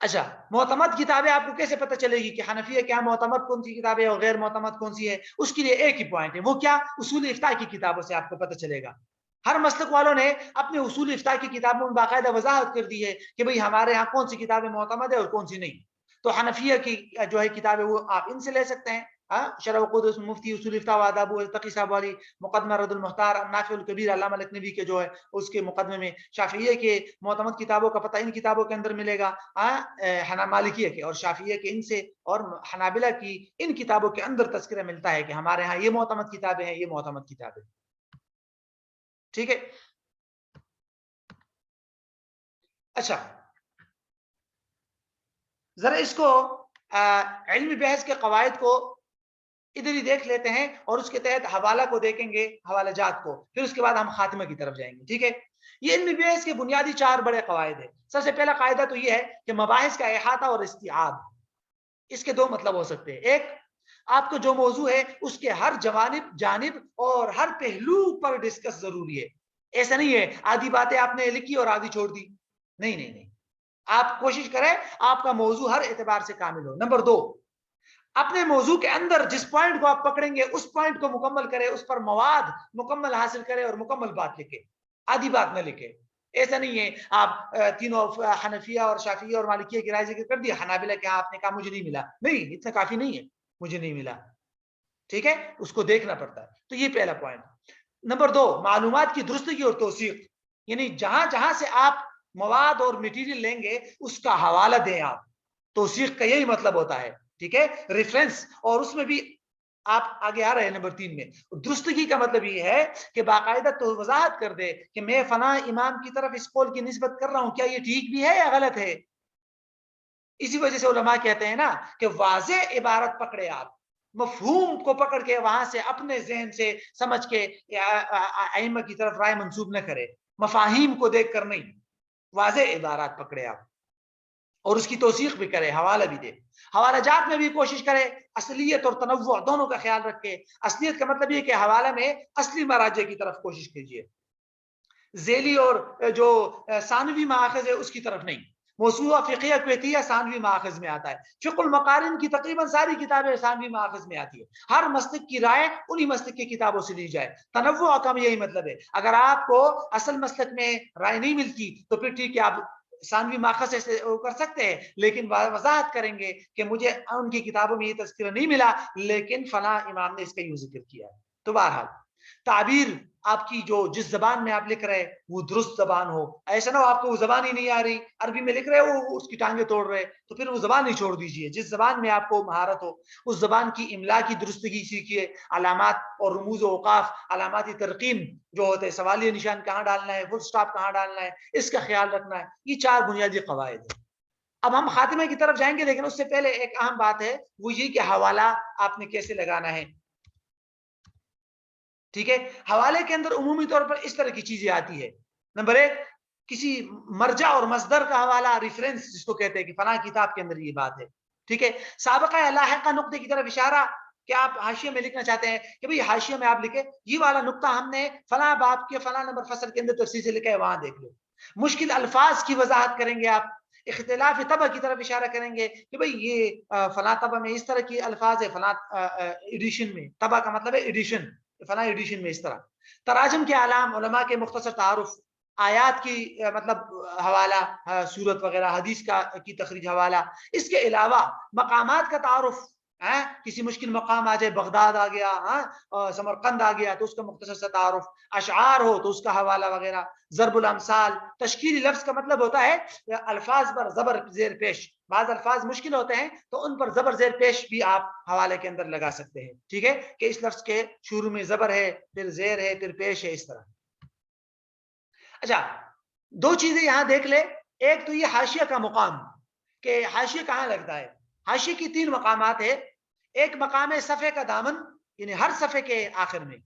اچھا، معتمد کتابیں آپ کو کیسے پتہ چلے گی کہ حنفیہ کیا معتمد کون سی کتاب ہے اور غیر معتمد کون سی ہے؟ اس کے لیے ایک ہی پوائنٹ ہے، وہ کیا؟ اصول افتاء کی کتابوں سے آپ کو پتہ چلے گا. ہر مسلک والوں نے اپنے اصول افتاء کی کتابوں میں باقاعدہ وضاحت کر دی ہے کہ بھئی ہمارے ہاں کون سی کتابیں معتمد ہے اور کون سی نہیں. تو حنفیہ کی جو ہے کتابیں وہ آپ ان سے لے سکتے ہیں، شرح وقود مفتی اصول افتاء و آداب تقی صاحب والی، مقدمہ رد المختار، نافع الکبیر علامہ لکھنوی کے جو ہے اس کے مقدمے میں. شافعیہ کے معتمد کتابوں کا پتہ ان کتابوں کے اندر ملے گا، مالکیہ کے اور شافعیہ کے ان سے، اور حنابلہ کی ان کتابوں کے اندر تذکرہ ملتا ہے کہ ہمارے ہاں یہ معتمد کتابیں ہیں، یہ معتمد کتابیں. ٹھیک ہے. اچھا، ذرا اس کو علم بحث کے قواعد کو ادھر ہی دیکھ لیتے ہیں اور اس کے تحت حوالہ کو دیکھیں گے، حوالہ جات کو، پھر اس کے بعد ہم خاتمہ کی طرف جائیں گے. ٹھیک ہے. یہ علم بحث کے بنیادی 4 بڑے قواعد ہیں. سب سے پہلا قاعدہ تو یہ ہے کہ مباحث کا احاطہ اور استیعاب. اس کے 2 مطلب ہو سکتے ہیں. ایک، آپ کو جو موضوع ہے اس کے ہر جانب اور ہر پہلو پر ڈسکس ضروری ہے. ایسا نہیں ہے آدھی باتیں آپ نے لکھی اور آدھی چھوڑ دی. نہیں نہیں نہیں، آپ کوشش کریں آپ کا موضوع ہر اعتبار سے کامل ہو. نمبر 2، اپنے موضوع کے اندر جس پوائنٹ کو آپ پکڑیں گے اس پوائنٹ کو مکمل کریں، اس پر مواد مکمل حاصل کریں اور مکمل بات لکھیں، آدھی بات نہ لکھیں. ایسا نہیں ہے آپ تینوں حنفیہ اور شافعیہ اور مالکیہ کی رائے ذکر کر دی، حنابلہ کے آپ نے کہا مجھے نہیں ملا. نہیں، اتنا کافی نہیں ہے مجھے نہیں ملا. ٹھیک ہے، اس کو دیکھنا پڑتا ہے. تو یہ پہلا پوائنٹ. نمبر 2، معلومات کی درستگی اور توثیق، یعنی جہاں جہاں سے آپ مواد اور مٹیریل لیں گے اس کا حوالہ دیں آپ. توثیق کا یہی مطلب ہوتا ہے. ٹھیک ہے، ریفرنس. اور اس میں بھی آپ آگے آ رہے ہیں نمبر 3 میں. درستگی کا مطلب یہ ہے کہ باقاعدہ تو وضاحت کر دے کہ میں فلاں امام کی طرف اس قول کی نسبت کر رہا ہوں، کیا یہ ٹھیک بھی ہے یا غلط ہے. اسی وجہ سے علماء کہتے ہیں نا کہ واضح عبارت پکڑے آپ، مفہوم کو پکڑ کے وہاں سے اپنے ذہن سے سمجھ کے ائمہ کی طرف رائے منسوب نہ کرے، مفاہیم کو دیکھ کر نہیں، واضح عبارات پکڑے آپ اور اس کی توثیق بھی کرے، حوالہ بھی دے. حوالہ جات میں بھی کوشش کرے اصلیت اور تنوع دونوں کا خیال رکھے. اصلیت کا مطلب یہ کہ حوالہ میں اصلی مراجع کی طرف کوشش کیجیے، ذیلی اور جو ثانوی مآخذ ہے اس کی طرف نہیں. موسوعہ فقیہ کویتیہ ثانوی مآخذ میں آتا ہے. فقہ المقارن کی تقریباً ساری کتابیں ثانوی مآخذ میں آتی ہے. ہر مسلک کی رائے انہی مسلک کی کتابوں سے لی جائے. تنوع کا یہی مطلب ہے. اگر آپ کو اصل مسلک میں رائے نہیں ملتی تو پھر ٹھیک ہے، آپ ثانوی مآخذ سے کر سکتے ہیں، لیکن وضاحت کریں گے کہ مجھے ان کی کتابوں میں یہ تذکرہ نہیں ملا لیکن فلاں امام نے اس کا یوں ذکر کیا ہے. تو بہرحال تعبیر آپ کی جو جس زبان میں آپ لکھ رہے وہ درست زبان ہو. ایسا نہ ہو آپ کو وہ زبان ہی نہیں آ رہی، عربی میں لکھ رہے وہ اس کی ٹانگیں توڑ رہے، تو پھر وہ زبان ہی چھوڑ دیجئے. جس زبان میں آپ کو مہارت ہو اس زبان کی املا کی درستگی سیکھیے. علامات اور رموز و اوقاف، علاماتی ترقیم جو ہوتے ہیں، سوالیہ نشان کہاں ڈالنا ہے، فل سٹاپ کہاں ڈالنا ہے، اس کا خیال رکھنا ہے. یہ 4 بنیادی قواعد ہیں. اب ہم خاتمے کی طرف جائیں گے، لیکن اس سے پہلے ایک اہم بات ہے، وہ یہ کہ حوالہ آپ نے کیسے لگانا ہے. ٹھیک ہے، حوالے کے اندر عمومی طور پر اس طرح کی چیزیں آتی ہے. نمبر 1، کسی مرجع اور مصدر کا حوالہ، ریفرنس جس کو کہتے ہیں کہ فلاں کتاب کے اندر یہ بات ہے. ٹھیک ہے، سابقہ لاحقہ نقطے کی طرف اشارہ، کہ آپ حاشیے میں لکھنا چاہتے ہیں کہ بھئی حاشیے میں آپ لکھیں یہ والا نقطہ ہم نے فلاں باب کے فلاں نمبر فصل کے اندر تفصیل سے لکھا ہے، وہاں دیکھ لو. مشکل الفاظ کی وضاحت کریں گے آپ. اختلاف طبع کی طرف اشارہ کریں گے کہ بھئی یہ فلاں طبع میں اس طرح کی الفاظ ہے، فلاں ایڈیشن میں. طبع کا مطلب ہے ایڈیشن، فلاں ایڈیشن میں اس طرح. تراجم کے اعلام، علماء کے مختصر تعارف، آیات کی مطلب حوالہ، سورت وغیرہ، حدیث کی تخریج حوالہ. اس کے علاوہ مقامات کا تعارف، کسی مشکل مقام آ جائے، بغداد آ گیا، سمرقند آ گیا تو اس کا مختصر سا تعارف. اشعار ہو تو اس کا حوالہ وغیرہ. ضرب الامثال، تشکیلی لفظ کا مطلب ہوتا ہے الفاظ پر زبر زیر پیش. بعض الفاظ مشکل ہوتے ہیں تو ان پر زبر زیر پیش بھی آپ حوالے کے اندر لگا سکتے ہیں. ٹھیک ہے، کہ اس لفظ کے شروع میں زبر ہے، پھر زیر ہے، پھر پیش ہے، اس طرح. اچھا، 2 چیزیں یہاں دیکھ لے. ایک تو یہ حاشیہ کا مقام، کہ حاشیہ کہاں لگتا ہے. حاشیہ کی 3 مقامات ہے. ایک مقام ہے صفحے کا دامن، یعنی ہر صفحے کے آخر میں،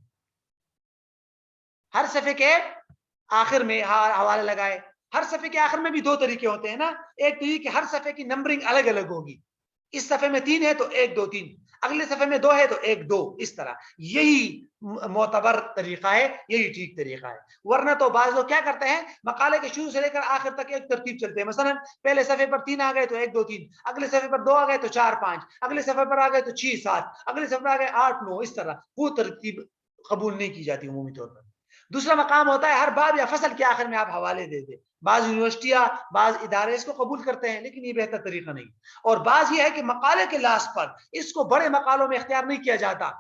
ہر صفحے کے آخر میں حوالہ لگائے. ہر صفحے کے آخر میں بھی 2 طریقے ہوتے ہیں نا. ایک تو یہ کہ ہر صفحے کی نمبرنگ الگ الگ ہوگی. اس صفحے میں 3 ہے تو 1 2 3، اگلے صفحے میں 2 ہے تو 1 2، اس طرح. یہی معتبر طریقہ ہے، یہی ٹھیک طریقہ ہے. ورنہ تو بعض لوگ کیا کرتے ہیں، مقالے کے شروع سے لے کر آخر تک ایک ترتیب چلتے ہیں. مثلا پہلے صفحے پر 3 آ گئے تو 1 2 3، اگلے صفحے پر 2 آ گئے تو 4 5، اگلے صفحے پر آ گئے تو 6 7، اگلے صفحے پر آ گئے 8 9، اس طرح. وہ ترتیب قبول نہیں کی جاتی عمومی طور پر. دوسرا مقام ہوتا ہے ہر باب یا فصل کے آخر میں آپ حوالے دے دیں. بعض یونیورسٹیاں، بعض ادارے اس کو قبول کرتے ہیں، لیکن یہ بہتر طریقہ نہیں. اور بعض یہ ہے کہ مقالے کے لاسٹ پر، اس کو بڑے مقالوں میں اختیار نہیں کیا جاتا،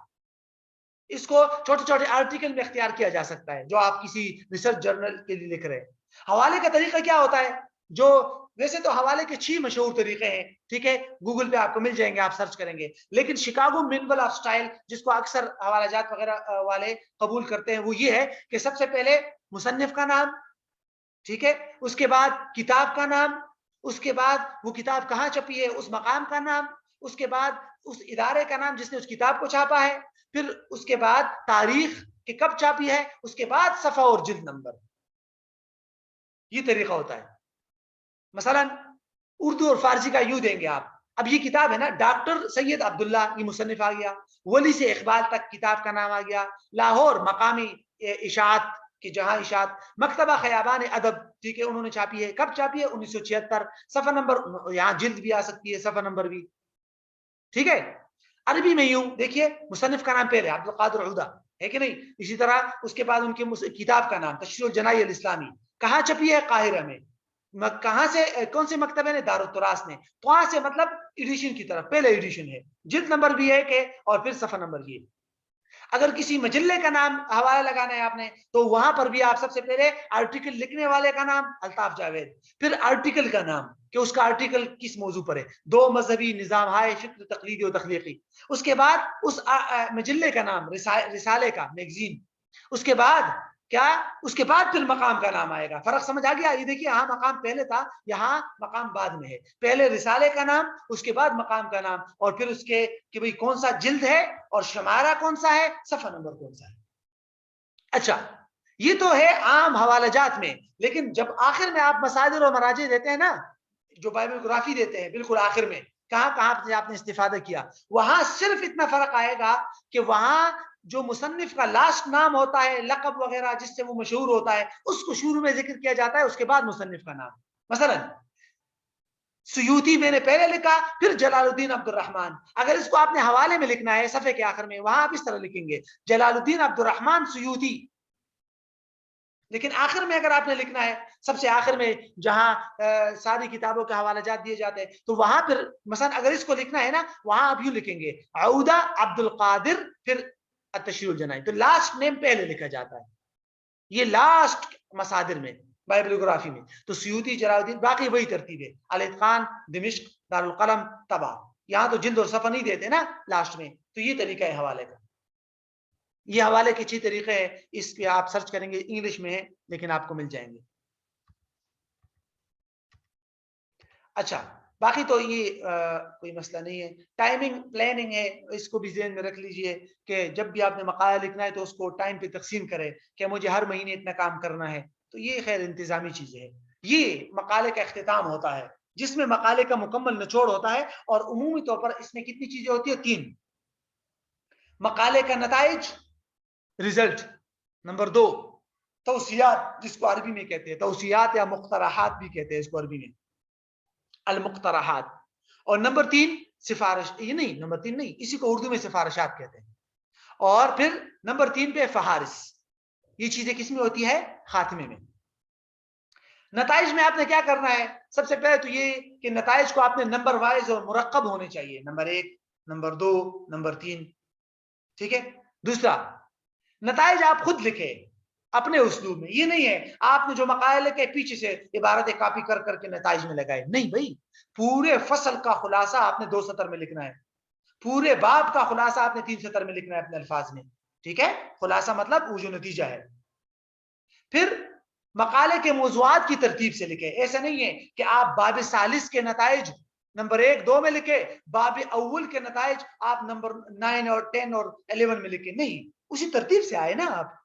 اس کو چھوٹے چھوٹے آرٹیکل میں اختیار کیا جا سکتا ہے جو آپ کسی ریسرچ جرنل کے لیے لکھ رہے ہیں. حوالے کا طریقہ کیا ہوتا ہے، جو ویسے تو حوالے کے 6 مشہور طریقے ہیں. ٹھیک ہے، گوگل پہ آپ کو مل جائیں گے، آپ سرچ کریں گے. لیکن شکاگو مینول آف سٹائل، جس کو اکثر حوالہ جات وغیرہ والے قبول کرتے ہیں، وہ یہ ہے کہ سب سے پہلے مصنف کا نام، ٹھیک ہے، اس کے بعد کتاب کا نام، اس کے بعد وہ کتاب کہاں چھپی ہے اس مقام کا نام، اس کے بعد اس ادارے کا نام جس نے اس کتاب کو چھاپا ہے، پھر اس کے بعد تاریخ کہ کب چھاپی ہے، اس کے بعد صفحہ اور جلد نمبر. یہ طریقہ ہوتا ہے. مثلا اردو اور فارسی کا یوں دیں گے آپ. اب یہ کتاب ہے نا, ڈاکٹر سید عبداللہ یہ مصنف آ گیا, ولی سے اقبال تک کتاب کا نام آ گیا, لاہور مقامی اشاعت کہ جہاں اشاعت, مکتبہ خیابان ادب, ٹھیک ہے, انہوں نے چھاپی ہے. کب چھاپی ہے؟ 1976. صفحہ نمبر یہاں جلد بھی آ سکتی ہے, صفحہ نمبر بھی, ٹھیک ہے. عربی میں یوں دیکھیے, مصنف کا نام پہلے عبد القادر عودہ ہے کہ نہیں, اسی طرح اس کے بعد ان کی کتاب کا نام تشریح الجنائی الاسلامی, کہاں چھپی ہے؟ قاہرہ میں. کہاں سے, کون سے مکتبے نے؟ دارالتراث نے. وہاں سے مطلب ایڈیشن کی طرف, پہلے ایڈیشن ہے, جلد نمبر بھی ہے کہ, اور پھر صفحہ نمبر یہ. اگر کسی مجلے کا نام حوالہ لگانا ہے آپ نے, تو وہاں پر بھی آپ سب سے پہلے آرٹیکل لکھنے والے کا نام الطاف جاوید, پھر آرٹیکل کا نام کہ اس کا آرٹیکل کس موضوع پر ہے, دو مذہبی نظام ہائے فکر تقلیدی و تخلیقی. اس کے بعد اس مجلے کا نام, رسالے کا, میگزین. اس کے بعد کیا, اس کے بعد پھر مقام کا نام آئے گا. فرق سمجھ آ گیا؟ یہ دیکھیے, یہاں مقام پہلے تھا, یہاں مقام بعد میں ہے. پہلے رسالے کا نام, اس کے بعد مقام کا نام, اور پھر اس کے کہ بھئی کون سا جلد ہے, اور شمارہ کون سا ہے, صفحہ نمبر کون سا ہے. اچھا, یہ تو ہے عام حوالہ جات میں. لیکن جب آخر میں آپ مصادر اور مراجع دیتے ہیں نا, جو بائبلوگرافی دیتے ہیں بالکل آخر میں, کہاں کہاں سے آپ نے استفادہ کیا, وہاں صرف اتنا فرق آئے گا کہ وہاں جو مصنف کا لاسٹ نام ہوتا ہے, لقب وغیرہ جس سے وہ مشہور ہوتا ہے, اس کو شروع میں ذکر کیا جاتا ہے, اس کے بعد مصنف کا نام. مثلا سیوطی میں نے پہلے لکھا, پھر جلال الدین عبد الرحمن. اگر اس کو آپ نے حوالے میں لکھنا ہے صفحے کے آخر میں, وہاں آپ اس طرح لکھیں گے جلال الدین عبد الرحمن سیوطی. لیکن آخر میں اگر آپ نے لکھنا ہے, سب سے آخر میں جہاں ساری کتابوں کے حوالہ جات دیے جاتے ہیں, تو وہاں پھر مثلا اگر اس کو لکھنا ہے نا, وہاں آپ یوں لکھیں گے عودہ عبد القادر پھر التشریح الجنائی, تو لاسٹ نیم پہلے لکھا جاتا ہے. یہ لاسٹ مصادر میں, بائبلوگرافی میں. تو سیوطی, جلال الدین, باقی وہی ترتیب ہے, الاتقان, دمشق, دارالقلم, طبع. یہاں تو جلد اور صفحہ نہیں دیتے نا لاسٹ میں. تو یہ طریقہ ہے حوالے کا. یہ حوالے کے اچھی طریقے ہیں, اس پہ آپ سرچ کریں گے, انگلش میں ہے لیکن آپ کو مل جائیں گے. اچھا, باقی تو یہ کوئی مسئلہ نہیں ہے. ٹائمنگ پلاننگ ہے, اس کو بھی ذہن میں رکھ لیجئے کہ جب بھی آپ نے مقالہ لکھنا ہے تو اس کو ٹائم پہ تقسیم کرے کہ مجھے ہر مہینے اتنا کام کرنا ہے. تو یہ خیر انتظامی چیزیں ہیں. یہ مقالے کا اختتام ہوتا ہے, جس میں مقالے کا مکمل نچوڑ ہوتا ہے. اور عمومی طور پر اس میں کتنی چیزیں ہوتی ہیں؟ 3. مقالے کا نتائج, رزلٹ. نمبر 2 توصیات, جس کو عربی میں کہتے ہیں توصیات یا مقترحات بھی کہتے ہیں اس کو عربی میں, المقترحات. اور نمبر 3 سفارش, یہ نہیں, نمبر 3 نہیں, اسی کو اردو میں سفارشات کہتے ہیں. اور پھر نمبر 3 پہ فہارس. یہ چیزیں کس میں ہوتی ہے؟ خاتمے میں. نتائج میں آپ نے کیا کرنا ہے؟ سب سے پہلے تو یہ کہ نتائج کو آپ نے نمبر وائز اور مرقب ہونے چاہیے, نمبر 1, نمبر 2, نمبر 3, ٹھیک ہے. دوسرا, نتائج آپ خود لکھیں اپنے اسلوب میں. یہ نہیں ہے آپ نے جو مقالے کے پیچھے سے عبارتیں کاپی کر کر کے نتائج میں لگائے, نہیں بھائی. پورے فصل کا خلاصہ آپ نے 2 سطر میں لکھنا ہے, پورے باب کا خلاصہ آپ نے 3 سطر میں لکھنا ہے اپنے الفاظ میں, ٹھیک ہے. خلاصہ مطلب وہ جو نتیجہ ہے. پھر مقالے کے موضوعات کی ترتیب سے لکھے. ایسا نہیں ہے کہ آپ باب ثالث کے نتائج نمبر 1, 2 میں لکھے, باب اول کے نتائج آپ نمبر 9 اور 10 اور 11 میں لکھے. نہیں, اسی ترتیب سے آئے نا آپ.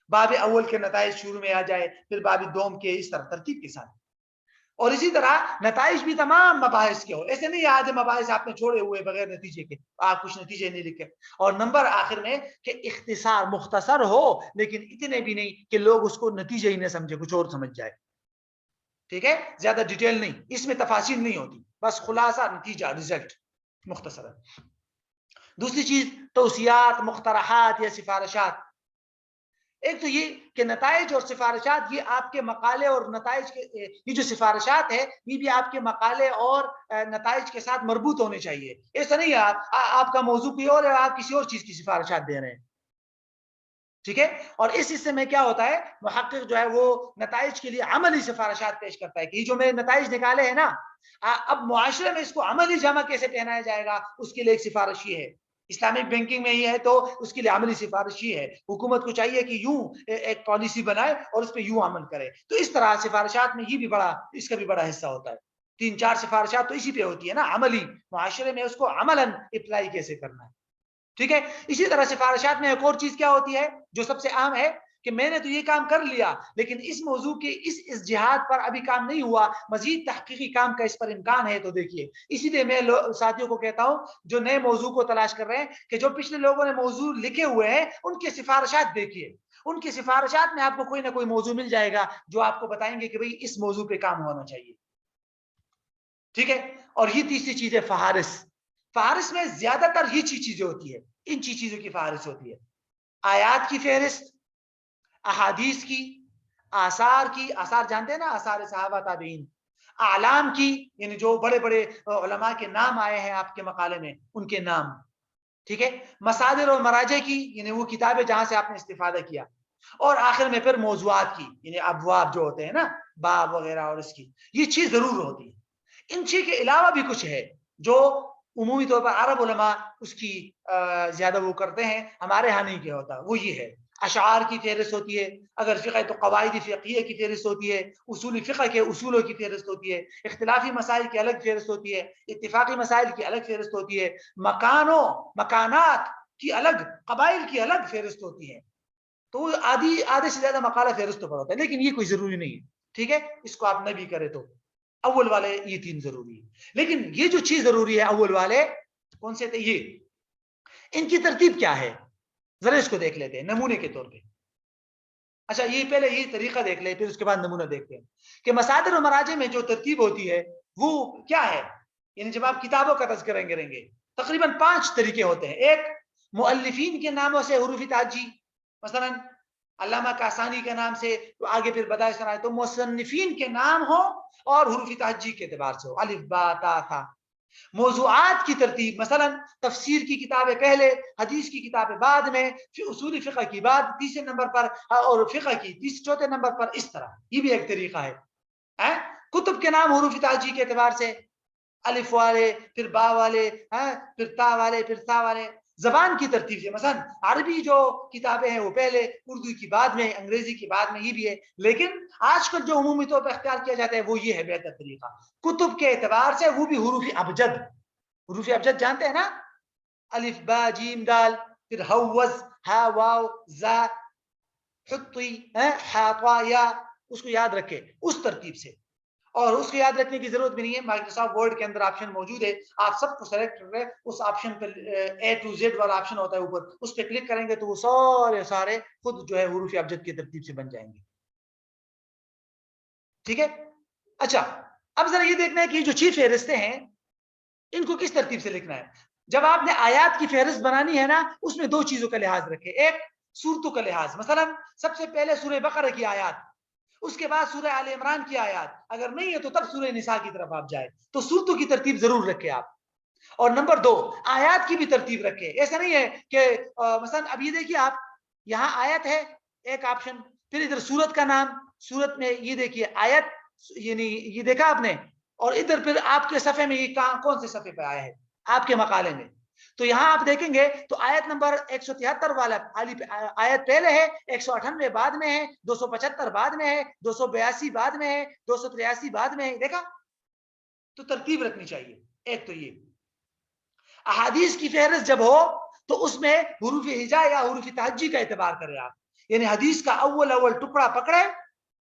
باب اول کے نتائج شروع میں آ جائے, پھر باب دوم کے, اس طرح ترتیب کے ساتھ. اور اسی طرح نتائج بھی تمام مباحث کے ہو. ایسے نہیں آدھے مباحث آپ نے چھوڑے ہوئے بغیر نتیجے کے, آپ کچھ نتیجے نہیں لکھے. اور نمبر آخر میں کہ اختصار, مختصر ہو لیکن اتنے بھی نہیں کہ لوگ اس کو نتیجے ہی نہ سمجھے, کچھ اور سمجھ جائے, ٹھیک ہے. زیادہ ڈیٹیل نہیں, اس میں تفاصیل نہیں ہوتی, بس خلاصہ, نتیجہ, رزلٹ, مختصر. دوسری چیز توصیات, مقترحات یا سفارشات. ایک تو یہ کہ نتائج اور سفارشات, یہ آپ کے مقالے اور نتائج کے, یہ جو سفارشات ہے یہ بھی آپ کے مقالے اور نتائج کے ساتھ مربوط ہونے چاہیے. ایسا نہیں ہے آپ کا موضوع کوئی اور ہے, آپ کسی اور چیز کی سفارشات دے رہے ہیں, ٹھیک ہے. اور اس حصے میں کیا ہوتا ہے, محقق جو ہے وہ نتائج کے لیے عملی سفارشات پیش کرتا ہے کہ یہ جو میں نتائج نکالے ہیں نا, اب معاشرے میں اس کو عملی جمع کیسے پہنایا جائے گا, اس کے لیے ایک سفارش یہ ہے. اسلامک بینکنگ میں یہ ہے تو اس کے لیے عملی سفارش یہ ہے. حکومت کو چاہیے کہ یوں ایک پالیسی بنائے اور اس پہ یوں عمل کرے. تو اس طرح سفارشات میں یہ بھی بڑا, اس کا بھی بڑا حصہ ہوتا ہے. 3-4 سفارشات تو اسی پہ ہوتی ہے نا, عملی, معاشرے میں اس کو عملاً اپلائی کیسے کرنا ہے, ٹھیک ہے. اسی طرح سفارشات میں ایک اور چیز کیا ہوتی ہے جو سب سے عام ہے, کہ میں نے تو یہ کام کر لیا لیکن اس موضوع کے اس جہاد پر ابھی کام نہیں ہوا, مزید تحقیقی کام کا اس پر امکان ہے, تو دیکھیے. اسی لیے میں ساتھیوں کو کہتا ہوں جو نئے موضوع کو تلاش کر رہے ہیں کہ جو پچھلے لوگوں نے موضوع لکھے ہوئے ہیں ان کی سفارشات دیکھیے. ان کی سفارشات میں آپ کو کوئی نہ کوئی موضوع مل جائے گا جو آپ کو بتائیں گے کہ بھئی اس موضوع پہ کام ہونا چاہیے. ٹھیک ہے. اور یہ تیسری چیز ہے فہارس. فہارس میں زیادہ تر یہ چیزیں ہوتی ہے, ان چیزوں کی فہارس ہوتی ہے. آیات کی فہرست, احادیث کی, آثار کی, آثار جانتے ہیں نا, آثار صحابہ تابعین, اعلام کی, یعنی جو بڑے بڑے علماء کے نام آئے ہیں آپ کے مقالے میں ان کے نام. ٹھیک ہے. مصادر اور مراجع کی, یعنی وہ کتابیں جہاں سے آپ نے استفادہ کیا. اور آخر میں پھر موضوعات کی, یعنی ابواب جو ہوتے ہیں نا, باب وغیرہ, اور اس کی یہ چیز ضرور ہوتی ہے. ان چیز کے علاوہ بھی کچھ ہے جو عمومی طور پر عرب علماء اس کی زیادہ وہ کرتے ہیں, ہمارے ہاں نہیں کیا ہوتا. وہ یہ ہے اشعار کی فہرست ہوتی ہے, اگر فقہ ہے تو قواعد فقہیہ کی فہرست ہوتی ہے, اصول فقہ کے اصولوں کی فہرست ہوتی ہے, اختلافی مسائل کی الگ فہرست ہوتی ہے, اتفاقی مسائل کی الگ فہرست ہوتی ہے, مکانات کی الگ, قبائل کی الگ فہرست ہوتی ہے. تو آدھے سے زیادہ مقالہ فہرستوں پر ہوتا ہے, لیکن یہ کوئی ضروری نہیں ہے. ٹھیک ہے. اس کو آپ نہ بھی کرے تو اول والے یہ 3 ضروری ہے. لیکن یہ جو چیز ضروری ہے اول والے کون سے تھے, یہ ان کی ترتیب کیا ہے ذرا اس کو دیکھ لیتے ہیں نمونے کے طور پہ. اچھا, یہ پہلے یہ طریقہ دیکھ لیں, پھر اس کے بعد نمونہ دیکھتے ہیں کہ مصادر و مراجع میں جو ترتیب ہوتی ہے وہ کیا ہے. یعنی جب آپ کتابوں کا تذکرہ کریں گے تقریباً 5 طریقے ہوتے ہیں. ایک, مؤلفین کے ناموں سے حروف تہجی, مثلا علامہ کاسانی کے نام سے, تو آگے پھر بدائع سنائے تو مصنفین کے نام ہو اور حروف تہجی کے اعتبار سے ہو, الف با تا تھا. موضوعات کی ترتیب, مثلا تفسیر کی کتابیں پہلے, حدیث کی کتابیں بعد میں, پھر اصول فقہ کی بعد تیسرے نمبر پر, اور فقہ کی چوتھے نمبر پر, اس طرح. یہ بھی ایک طریقہ ہے. کتب کے نام حروف تہجی کے اعتبار سے, الف والے, پھر با والے, پھر تا والے, پھر تا والے. زبان کی ترتیب سے, مثلا عربی جو کتابیں ہیں وہ پہلے, اردو کی بعد میں, انگریزی کی بعد میں, یہ بھی ہے. لیکن آج کل جو عمومی طور پر اختیار کیا جاتا ہے وہ یہ ہے بہتر طریقہ. کتب کے اعتبار سے وہ بھی حروف ابجد. حروف ابجد جانتے ہیں نا, الف با جیم دال, پھر ہوز ہا واو زا حطی ہا طا یا, اس کو یاد رکھے اس ترتیب سے. اور اس کو یاد رکھنے کی ضرورت بھی نہیں ہے, مائکروسافٹ ورڈ کے اندر آپشن موجود ہے, آپ سب کو سلیکٹ کر رہے, اس آپشن پہ اے ٹو زیڈ والا آپشن ہوتا ہے اوپر, اس پہ کلک کریں گے تو وہ سارے خود جو ہے حروف ابجد کی ترتیب سے بن جائیں گے. ٹھیک ہے. اچھا, اب ذرا یہ دیکھنا ہے کہ جو چیز فہرستیں ہیں ان کو کس ترتیب سے لکھنا ہے. جب آپ نے آیات کی فہرست بنانی ہے نا, اس میں 2 چیزوں کا لحاظ رکھے. ایک, سورتوں کا لحاظ, مثلا سب سے پہلے سورہ بقرہ کی آیات, اس کے بعد سورہ آل عمران کی آیات, اگر نہیں ہے تو تب سورہ نساء کی طرف آپ جائیں. تو سورتوں کی ترتیب ضرور رکھے آپ. اور نمبر 2, آیات کی بھی ترتیب رکھے. ایسا نہیں ہے کہ مثلا اب یہ دیکھیے آپ, یہاں آیت ہے ایک آپشن, پھر ادھر سورت کا نام, سورت میں یہ دیکھیے آیت, یعنی یہ دیکھا آپ نے, اور ادھر پھر آپ کے صفحے میں یہ کون سے صفحے پہ آیا ہے آپ کے مقالے میں. تو یہاں آپ دیکھیں گے تو آیت نمبر 173 والا آیت پہلے ہے, 198 بعد میں ہے, 275 بعد میں ہے, 282 بعد میں ہے, 283 بعد میں ہے. دیکھا, تو ترتیب رکھنی چاہیے. ایک تو یہ. احادیث کی فہرست جب ہو تو اس میں حروف ہجا یا حروف تہجی کا اعتبار کریں آپ, یعنی حدیث کا اول ٹکڑا پکڑے,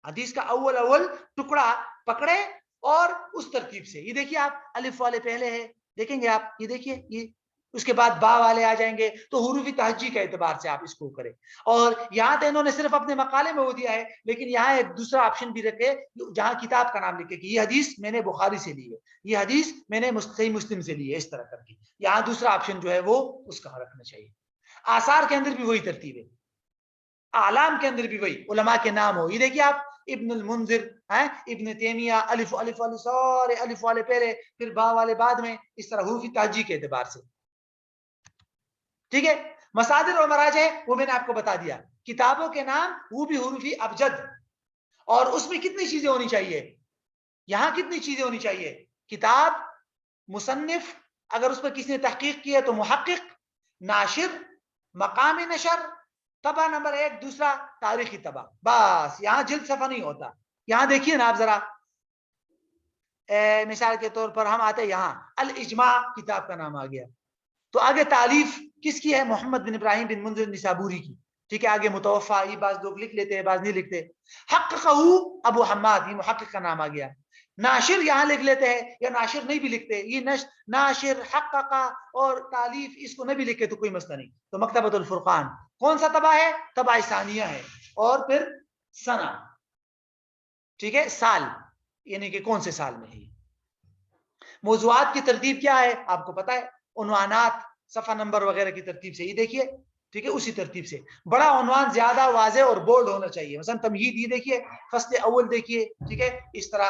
حدیث کا اول ٹکڑا پکڑے اور اس ترتیب سے. یہ دیکھیے آپ, الف والے پہلے ہے, دیکھیں گے آپ, یہ دیکھیے, یہ اس کے بعد با والے آ جائیں گے, تو حروف تہجی کے اعتبار سے آپ اس کو کریں. اور یہاں تو انہوں نے صرف اپنے مقالے میں وہ دیا ہے, لیکن یہاں ایک دوسرا آپشن بھی رکھے جہاں کتاب کا نام لکھے کہ یہ حدیث میں نے بخاری سے لی ہے, یہ حدیث میں نے صحیح مسلم سے لی ہے, اس طرح کر کے. یہاں دوسرا آپشن جو ہے وہ اس کا رکھنا چاہیے. آثار کے اندر بھی وہی ترتیب ہے, اعلام کے اندر بھی وہی, علماء کے نام ہو. یہ دیکھیے آپ, ابن المنذر, ابن تیمیہ, الف والے سارے الف والے پہلے, پھر با والے بعد میں, اس طرح حروف تہجی کے اعتبار سے. ٹھیک ہے. مصادر اور مراجع وہ میں نے آپ کو بتا دیا. کتابوں کے نام وہ بھی حروف ابجد, اور اس میں کتنی چیزیں ہونی چاہیے, یہاں کتنی چیزیں ہونی چاہیے. کتاب, مصنف, اگر اس پر کسی نے تحقیق کی ہے تو محقق, ناشر, مقام نشر, طبع نمبر 1, دوسرا تاریخی طبع. بس یہاں جلد صفحہ نہیں ہوتا. یہاں دیکھیے نا آپ ذرا, مثال کے طور پر ہم آتے ہیں یہاں, الاجماع کتاب کا نام آ گیا, تو آگے تعلیف کس کی ہے, محمد بن ابراہیم بن منذر نسابوری کی. ٹھیک ہے. آگے متوفا یہ بعض لوگ لکھ لیتے ہیں بعض نہیں لکھتے. حققہ ابو حماد یہ محقق کا نام آ گیا. ناشر یہاں لکھ لیتے ہیں یا ناشر نہیں بھی لکھتے, یہ ناشر حققہ اور تالیف اس کو نہیں بھی لکھے تو کوئی مسئلہ نہیں. تو مکتبۃ الفرقان کون سا طبع ہے؟ طبع ثانیہ ہے. اور پھر سنہ, ٹھیک ہے, سال, یعنی کہ کون سے سال میں ہے. موضوعات کی ترتیب کیا ہے آپ کو پتا ہے, عنوانات صفحہ نمبر وغیرہ کی ترتیب سے, یہ دیکھیے ٹھیک ہے, اسی ترتیب سے. بڑا عنوان زیادہ واضح اور بولڈ ہونا چاہیے. مثلا تمہید یہ دیکھیے, فصل اول دیکھیے, ٹھیک ہے, اس طرح.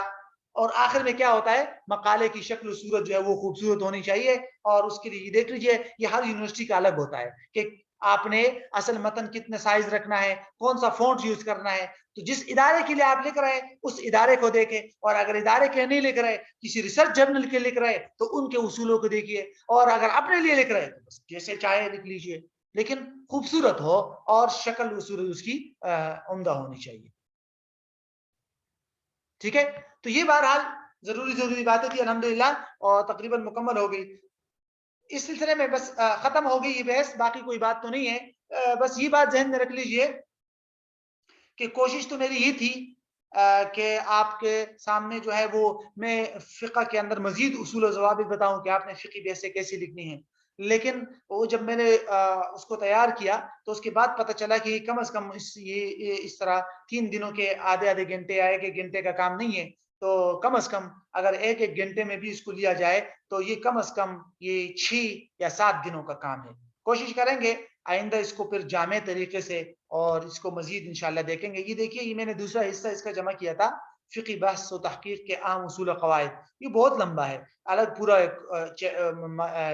اور آخر میں کیا ہوتا ہے, مقالے کی شکل و صورت جو ہے وہ خوبصورت ہونی چاہیے. اور اس کے لیے دیکھ لیجیے یہ ہر یونیورسٹی کا الگ ہوتا ہے کہ آپ نے اصل متن کتنے سائز رکھنا ہے, کون سا فونٹ یوز کرنا ہے. تو جس ادارے کے لیے آپ لکھ رہے ہیں اس ادارے کو دیکھیں, اور اگر ادارے کے نہیں لکھ رہے, کسی ریسرچ جرنل کے لکھ رہے تو ان کے اصولوں کو دیکھیے. اور اگر اپنے لیے لکھ رہے تو بس جیسے چاہے لکھ لیجیے, لیکن خوبصورت ہو اور شکل و صورت اس کی عمدہ ہونی چاہیے. ٹھیک ہے, تو یہ بہرحال ضروری باتیں تھی الحمدللہ, اور تقریباً مکمل ہو گئی. اس سلسلے میں بس ختم ہو گئی یہ بحث, باقی کوئی بات تو نہیں ہے. بس یہ بات ذہن میں رکھ لیجئے کہ کوشش تو میری یہ تھی کہ آپ کے سامنے جو ہے وہ میں فقہ کے اندر مزید اصول و ضوابط بتاؤں کہ آپ نے فقہی بحثیں کیسی لکھنی ہیں. لیکن وہ جب میں نے اس کو تیار کیا تو اس کے بعد پتہ چلا کہ کم از کم یہ اس طرح 3 دنوں کے آدھے گھنٹے یا 1 گھنٹے کا کام نہیں ہے. تو کم از کم اگر 1 گھنٹے میں بھی اس کو لیا جائے تو یہ کم از کم یہ 6 یا 7 دنوں کا کام ہے. کوشش کریں گے آئندہ اس کو پھر جامع طریقے سے اور اس کو مزید انشاءاللہ دیکھیں گے. یہ دیکھیے یہ میں نے دوسرا حصہ اس کا جمع کیا تھا, فقی بحث و تحقیق کے عام اصول و قواعد. یہ بہت لمبا ہے, الگ پورا ایک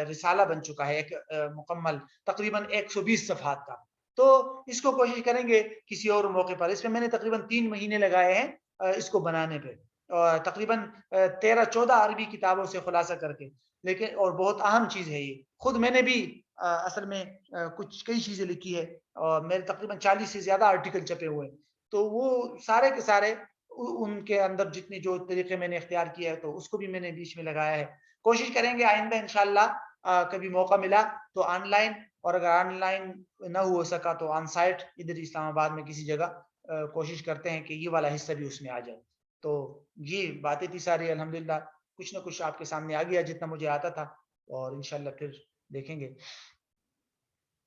رسالہ بن چکا ہے, ایک مکمل تقریباً 120 صفحات کا. تو اس کو کوشش کریں گے کسی اور موقع پر. اس میں میں نے تقریباً 3 مہینے لگائے ہیں اس کو بنانے پہ, اور تقریباً 13-14 عربی کتابوں سے خلاصہ کر کے. لیکن اور بہت اہم چیز ہے یہ, خود میں نے بھی اصل میں کئی چیزیں لکھی ہے, اور میرے تقریباً 40 سے زیادہ آرٹیکل چھپے ہوئے. تو وہ سارے کے سارے ان کے اندر جتنے جو طریقے میں نے اختیار کیا ہے تو اس کو بھی میں نے بیچ میں لگایا ہے. کوشش کریں گے آئندہ انشاءاللہ کبھی موقع ملا تو آن لائن, اور اگر آن لائن نہ ہو سکا تو آن سائٹ ادھر اسلام آباد میں کسی جگہ کوشش کرتے ہیں کہ یہ والا حصہ بھی اس میں آ جائے. تو یہ باتیں تھی ساری الحمدللہ, کچھ نہ کچھ آپ کے سامنے آ گیا جتنا مجھے آتا تھا, اور انشاءاللہ پھر دیکھیں گے.